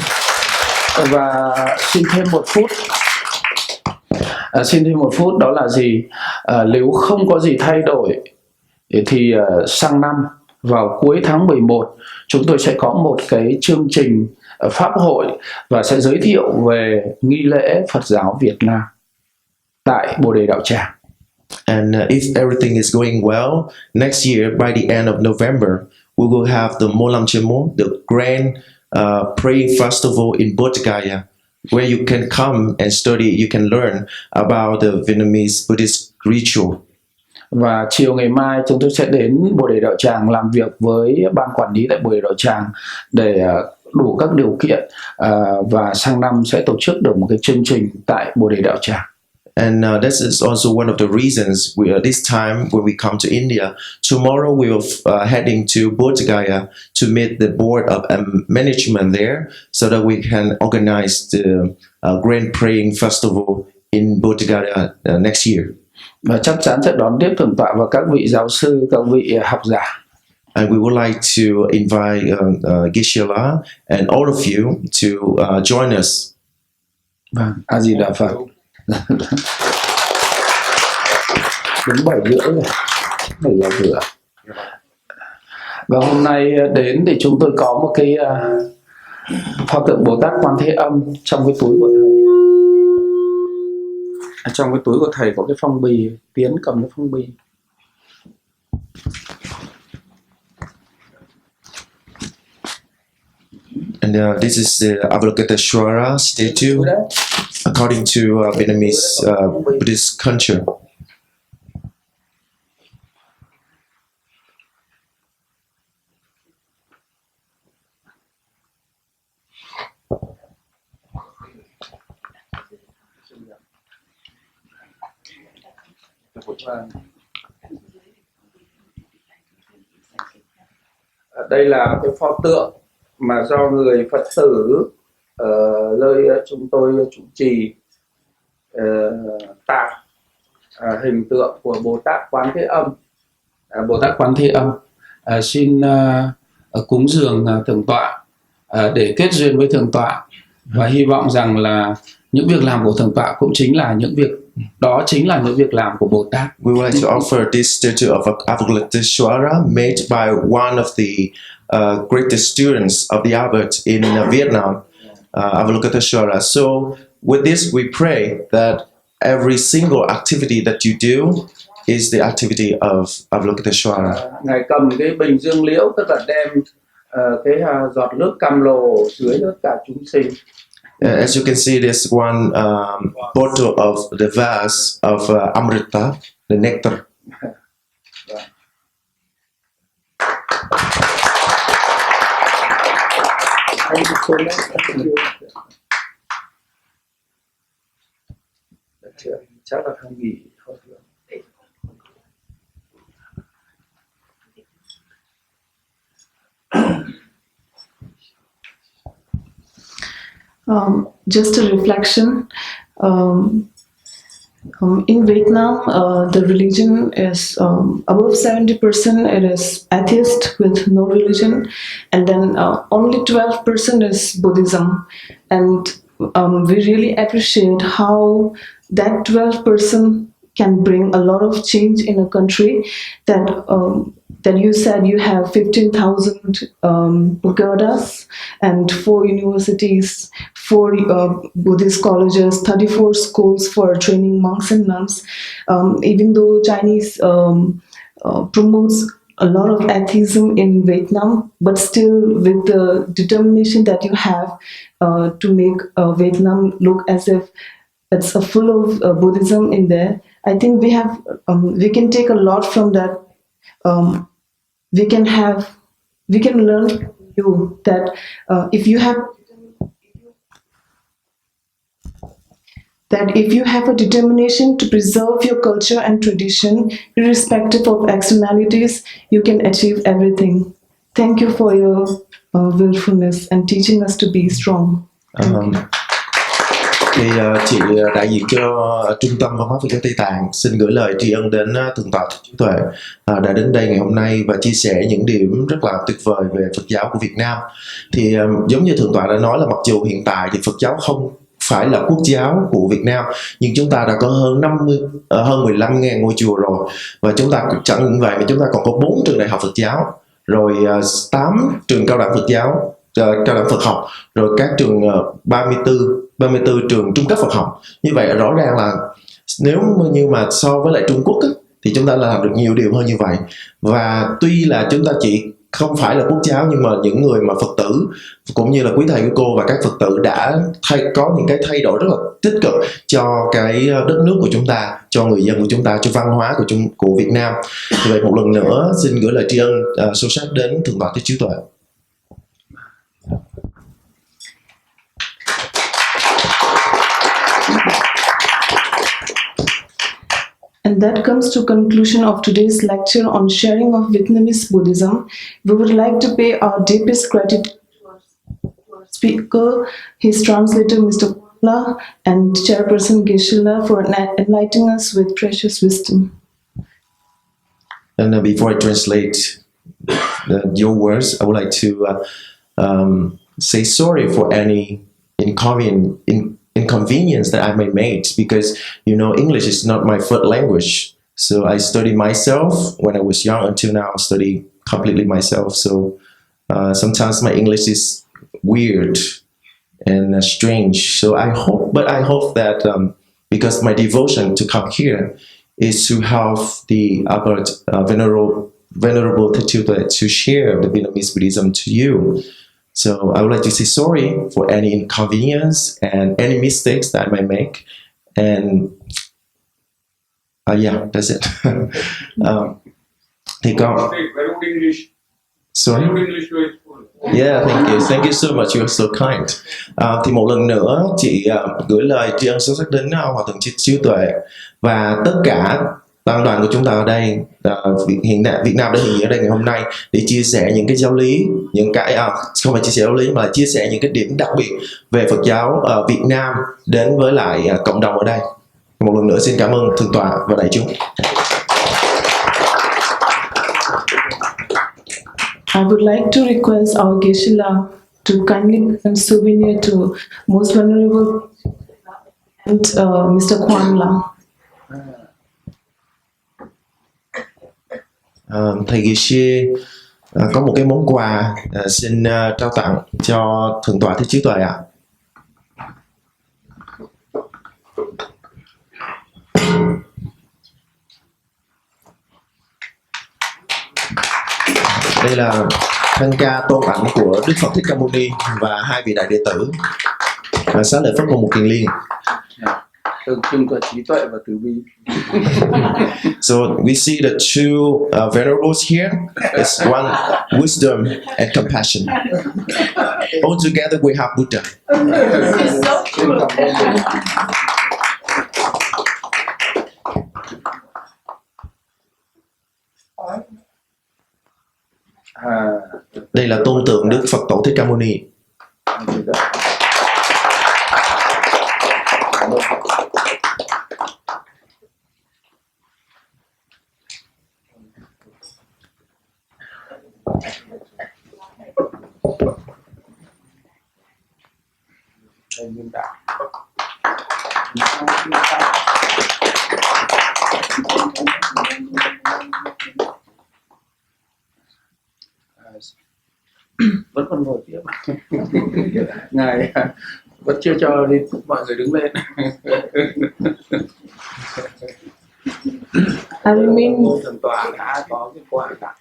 Và xin thêm một phút. Xin thêm một phút, đó là gì? Nếu không có gì thay đổi thì sang năm vào cuối tháng 11 chúng tôi sẽ có một cái chương trình pháp hội và sẽ giới thiệu về nghi lễ Phật giáo Việt Nam tại Bồ Đề Đạo Tràng. And if everything is going well, next year by the end of November, we will have the Molam Chemo, the grand praying festival in Bodh Gaya, where you can come and study, you can learn about the Vietnamese Buddhist ritual. Và chiều ngày mai chúng tôi sẽ đến Bồ Đề Đạo Tràng làm việc với ban quản lý tại Bồ Đề Đạo Tràng để đủ các điều kiện và sang năm sẽ tổ chức được một cái chương trình tại Bồ Đề Đạo Tràng. And this is also one of the reasons this time when we come to India. Tomorrow we will heading to Bodh Gaya to meet the board of management there, so that we can organize the grand praying festival in Bodh Gaya next year. Và chắc chắn sẽ đón tiếp Thượng tọa và các vị giáo sư, các vị học giả. And we would like to invite Geshe-la and all of you to join us. Vâng, A Di Đà Phật. Đến 7:30 rồi, 7 giờ rưỡi. Và hôm nay đến thì chúng tôi có một cái pho tượng Bồ Tát Quan Thế Âm trong cái túi của thầy. Trong cái túi của thầy có cái phong bì, Tiến cầm cái phong bì. And this is the Avalokiteshvara statue, according to Vietnamese Buddhist culture. Đây là cái pho tượng mà do người Phật tử ở nơi chúng tôi trụ trì tạo. hình tượng của Bồ Tát Quán Thế Âm. Bồ Tát Quán Thế Âm xin cúng dường thượng tọa để kết duyên với thượng tọa, và hy vọng rằng là những việc làm của thượng tọa cũng chính là những việc làm của Bồ Tát. We would like to offer this statue of Avalokiteshvara made by one of the greatest students of the Abbot in Vietnam, Avalokiteshvara. So with this we pray that every single activity that you do is the activity of Avalokiteshvara. Ngài cầm cái bình dương liễu, tức là đem cái giọt nước cam lồ dưới tất cả chúng sinh. As you can see, there's one bottle of the vase of Amrita, the nectar. Chắc là không nghỉ thôi. Just a reflection. In Vietnam, the religion is above 70%. It is atheist with no religion, and then only 12% is Buddhism. And we really appreciate how that 12% can bring a lot of change in a country. That you said you have 15,000 pagodas and 4 universities, 4 Buddhist colleges, 34 schools for training monks and nuns. Even though Chinese promotes a lot of atheism in Vietnam, but still with the determination that you have to make Vietnam look as if it's full of Buddhism in there, I think we can take a lot from that. We can learn from you that if you have a determination to preserve your culture and tradition, irrespective of externalities, you can achieve everything. Thank you for your willfulness and teaching us to be strong. Thank you. Thì chị đại diện cho Trung tâm Văn hóa Phật giáo Tây Tạng xin gửi lời tri ân đến Thượng tọa Thích Chiếu Tuệ đã đến đây ngày hôm nay và chia sẻ những điểm rất là tuyệt vời về Phật giáo của Việt Nam. Thì giống như Thượng tọa đã nói là mặc dù hiện tại thì Phật giáo không phải là quốc giáo của Việt Nam, nhưng chúng ta đã có hơn 15.000 ngôi chùa rồi, và chúng ta chẳng những vậy mà chúng ta còn có 4 trường đại học Phật giáo, rồi 8 trường cao đẳng Phật giáo, cao đẳng Phật học, rồi các trường 34 trường trung cấp Phật học. Như vậy rõ ràng là nếu như mà so với lại Trung Quốc á, thì chúng ta làm được nhiều điều hơn như vậy. Và tuy là chúng ta chỉ không phải là quốc giáo, nhưng mà những người mà Phật tử cũng như là quý thầy quý cô và các Phật tử đã có những cái thay đổi rất là tích cực cho cái đất nước của chúng ta, cho người dân của chúng ta, cho văn hóa của Việt Nam. Vì vậy một lần nữa xin gửi lời tri ân sâu sắc đến Thượng tọa Thích Chiếu Tuệ. And that comes to conclusion of today's lecture on sharing of Vietnamese Buddhism. We would like to pay our deepest gratitude to our speaker, his translator Mr. Kuala, and Chairperson Geshe-la for enlightening us with precious wisdom. And before I translate your words, I would like to say sorry for any inconvenience that I may make, because English is not my first language. So I studied myself when I was young until now. I study completely myself. So sometimes my English is weird and strange. So I hope that because my devotion to come here is to help the Abbot Venerable Thich Chiếu Tuệ to share the Vietnamese Buddhism to you. So I would like to say sorry for any inconvenience and any mistakes that I might make. And yeah, that's it. Very good English. Sorry. Yeah, thank you so much. You are so kind. Thì một lần nữa chị gửi lời tri ân sâu sắc đến Hòa thượng Thích Chiếu Tuệ và tất cả tăng đoàn của chúng ta ở đây. Việt Nam đã hiện diện ở đây ngày hôm nay để chia sẻ những cái giáo lý, những cái không phải chia sẻ giáo lý mà là chia sẻ những cái điểm đặc biệt về Phật giáo Việt Nam đến với lại cộng đồng ở đây. Một lần nữa xin cảm ơn thượng tọa và đại chúng. I would like to request our Geshe-la to kindly send souvenir to Most Venerable and Mr. Kwan La. Thầy Geshe có một cái món quà xin trao tặng cho thượng tọa Thích Chiếu Tuệ ạ. Đây là khăn ca tôn ảnh của Đức Phật Thích Ca Mâu Ni và hai vị đại đệ tử Xá lợi Phất và Mục Kiền Liên. Tượng trưng của trí tuệ và từ bi. So we see the two venerables here. It's one wisdom and compassion. All together we have Buddha. Đây là tôn tượng Đức Phật Tổ Thích Ca Mâu Ni. Vẫn còn ngồi tiếp. Ngài vẫn chưa cho đi mọi người đứng lên. I remain Thượng tọa đã có cái quà tặng.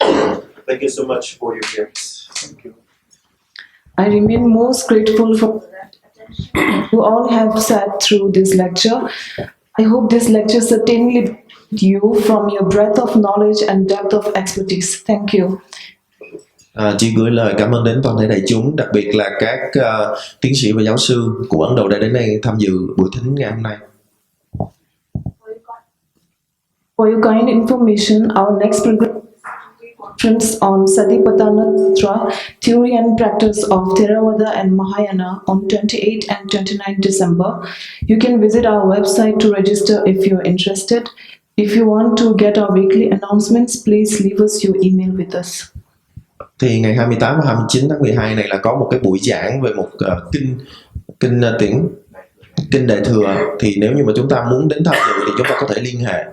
Thank you so much for your gifts. Thank you. I remain most grateful for you all have sat through this lecture. I hope this lecture certainly you from your breadth of knowledge and depth of expertise. Thank you. Chị gửi lời cảm ơn đến toàn thể đại chúng, đặc biệt là các tiến sĩ và giáo sư của Ấn Độ đã đến đây tham dự buổi thính ngày hôm nay. For your kind information, our next program on Satipatthana, Theory and Practice of Theravada and Mahayana on 28 and 29 December. You can visit our website to register if you're interested. If you want to get our weekly announcements, please leave us your email with us. Thì ngày 28 và 29 tháng 12 này là có một cái buổi giảng về một kinh Đại Thừa. Thì nếu như mà chúng ta muốn đến tham dự thì chúng ta có thể liên hệ.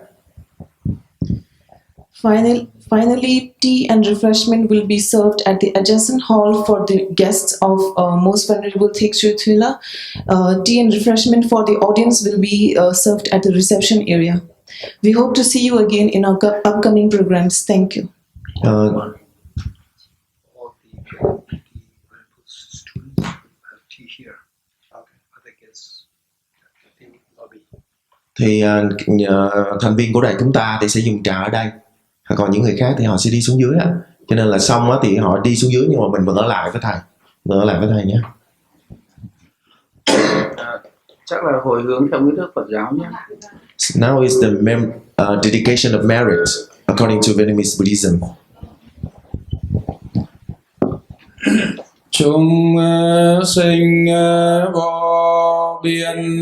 Finally, tea and refreshment will be served at the adjacent hall for the guests of Most Venerable Thich Chiếu Tuệ. Tea and refreshment for the audience will be served at the reception area. We hope to see you again in our upcoming programs. Thank you. Thì thành viên của đoàn chúng ta thì sẽ dùng trà ở đây, còn những người khác thì họ sẽ đi xuống dưới á. Cho nên là xong á thì họ đi xuống dưới nhưng mà mình vẫn ở lại với thầy, nhé. Chắc là hồi hướng theo nghi thức Phật giáo nhé. Now is the dedication of merit according to Vietnamese Buddhism. Chúng sinh vô biên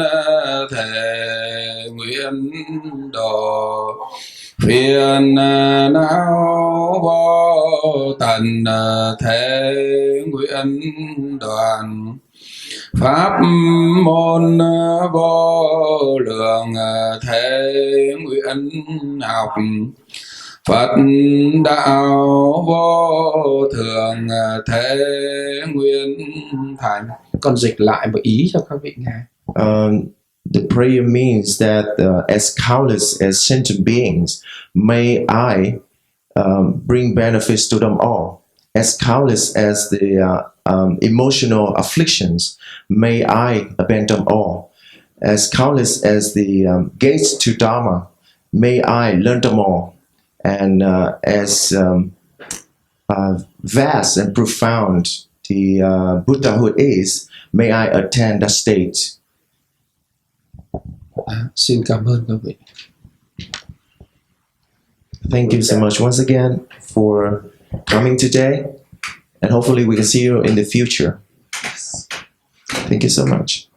thể nguyện độ, phiền não vô tận thế nguyện đoàn, pháp môn vô lượng thế nguyện học, Phật đạo vô thường thế nguyện thành. Con dịch lại một ý cho các vị nghe. The prayer means that as countless as sentient beings, may I bring benefits to them all. As countless as the emotional afflictions, may I abandon them all. As countless as the gates to Dharma, may I learn them all. And as vast and profound the Buddhahood is, may I attain that state. Xin cảm ơn các vị. Thank you so much once again for coming today, and hopefully we can see you in the future. Thank you so much.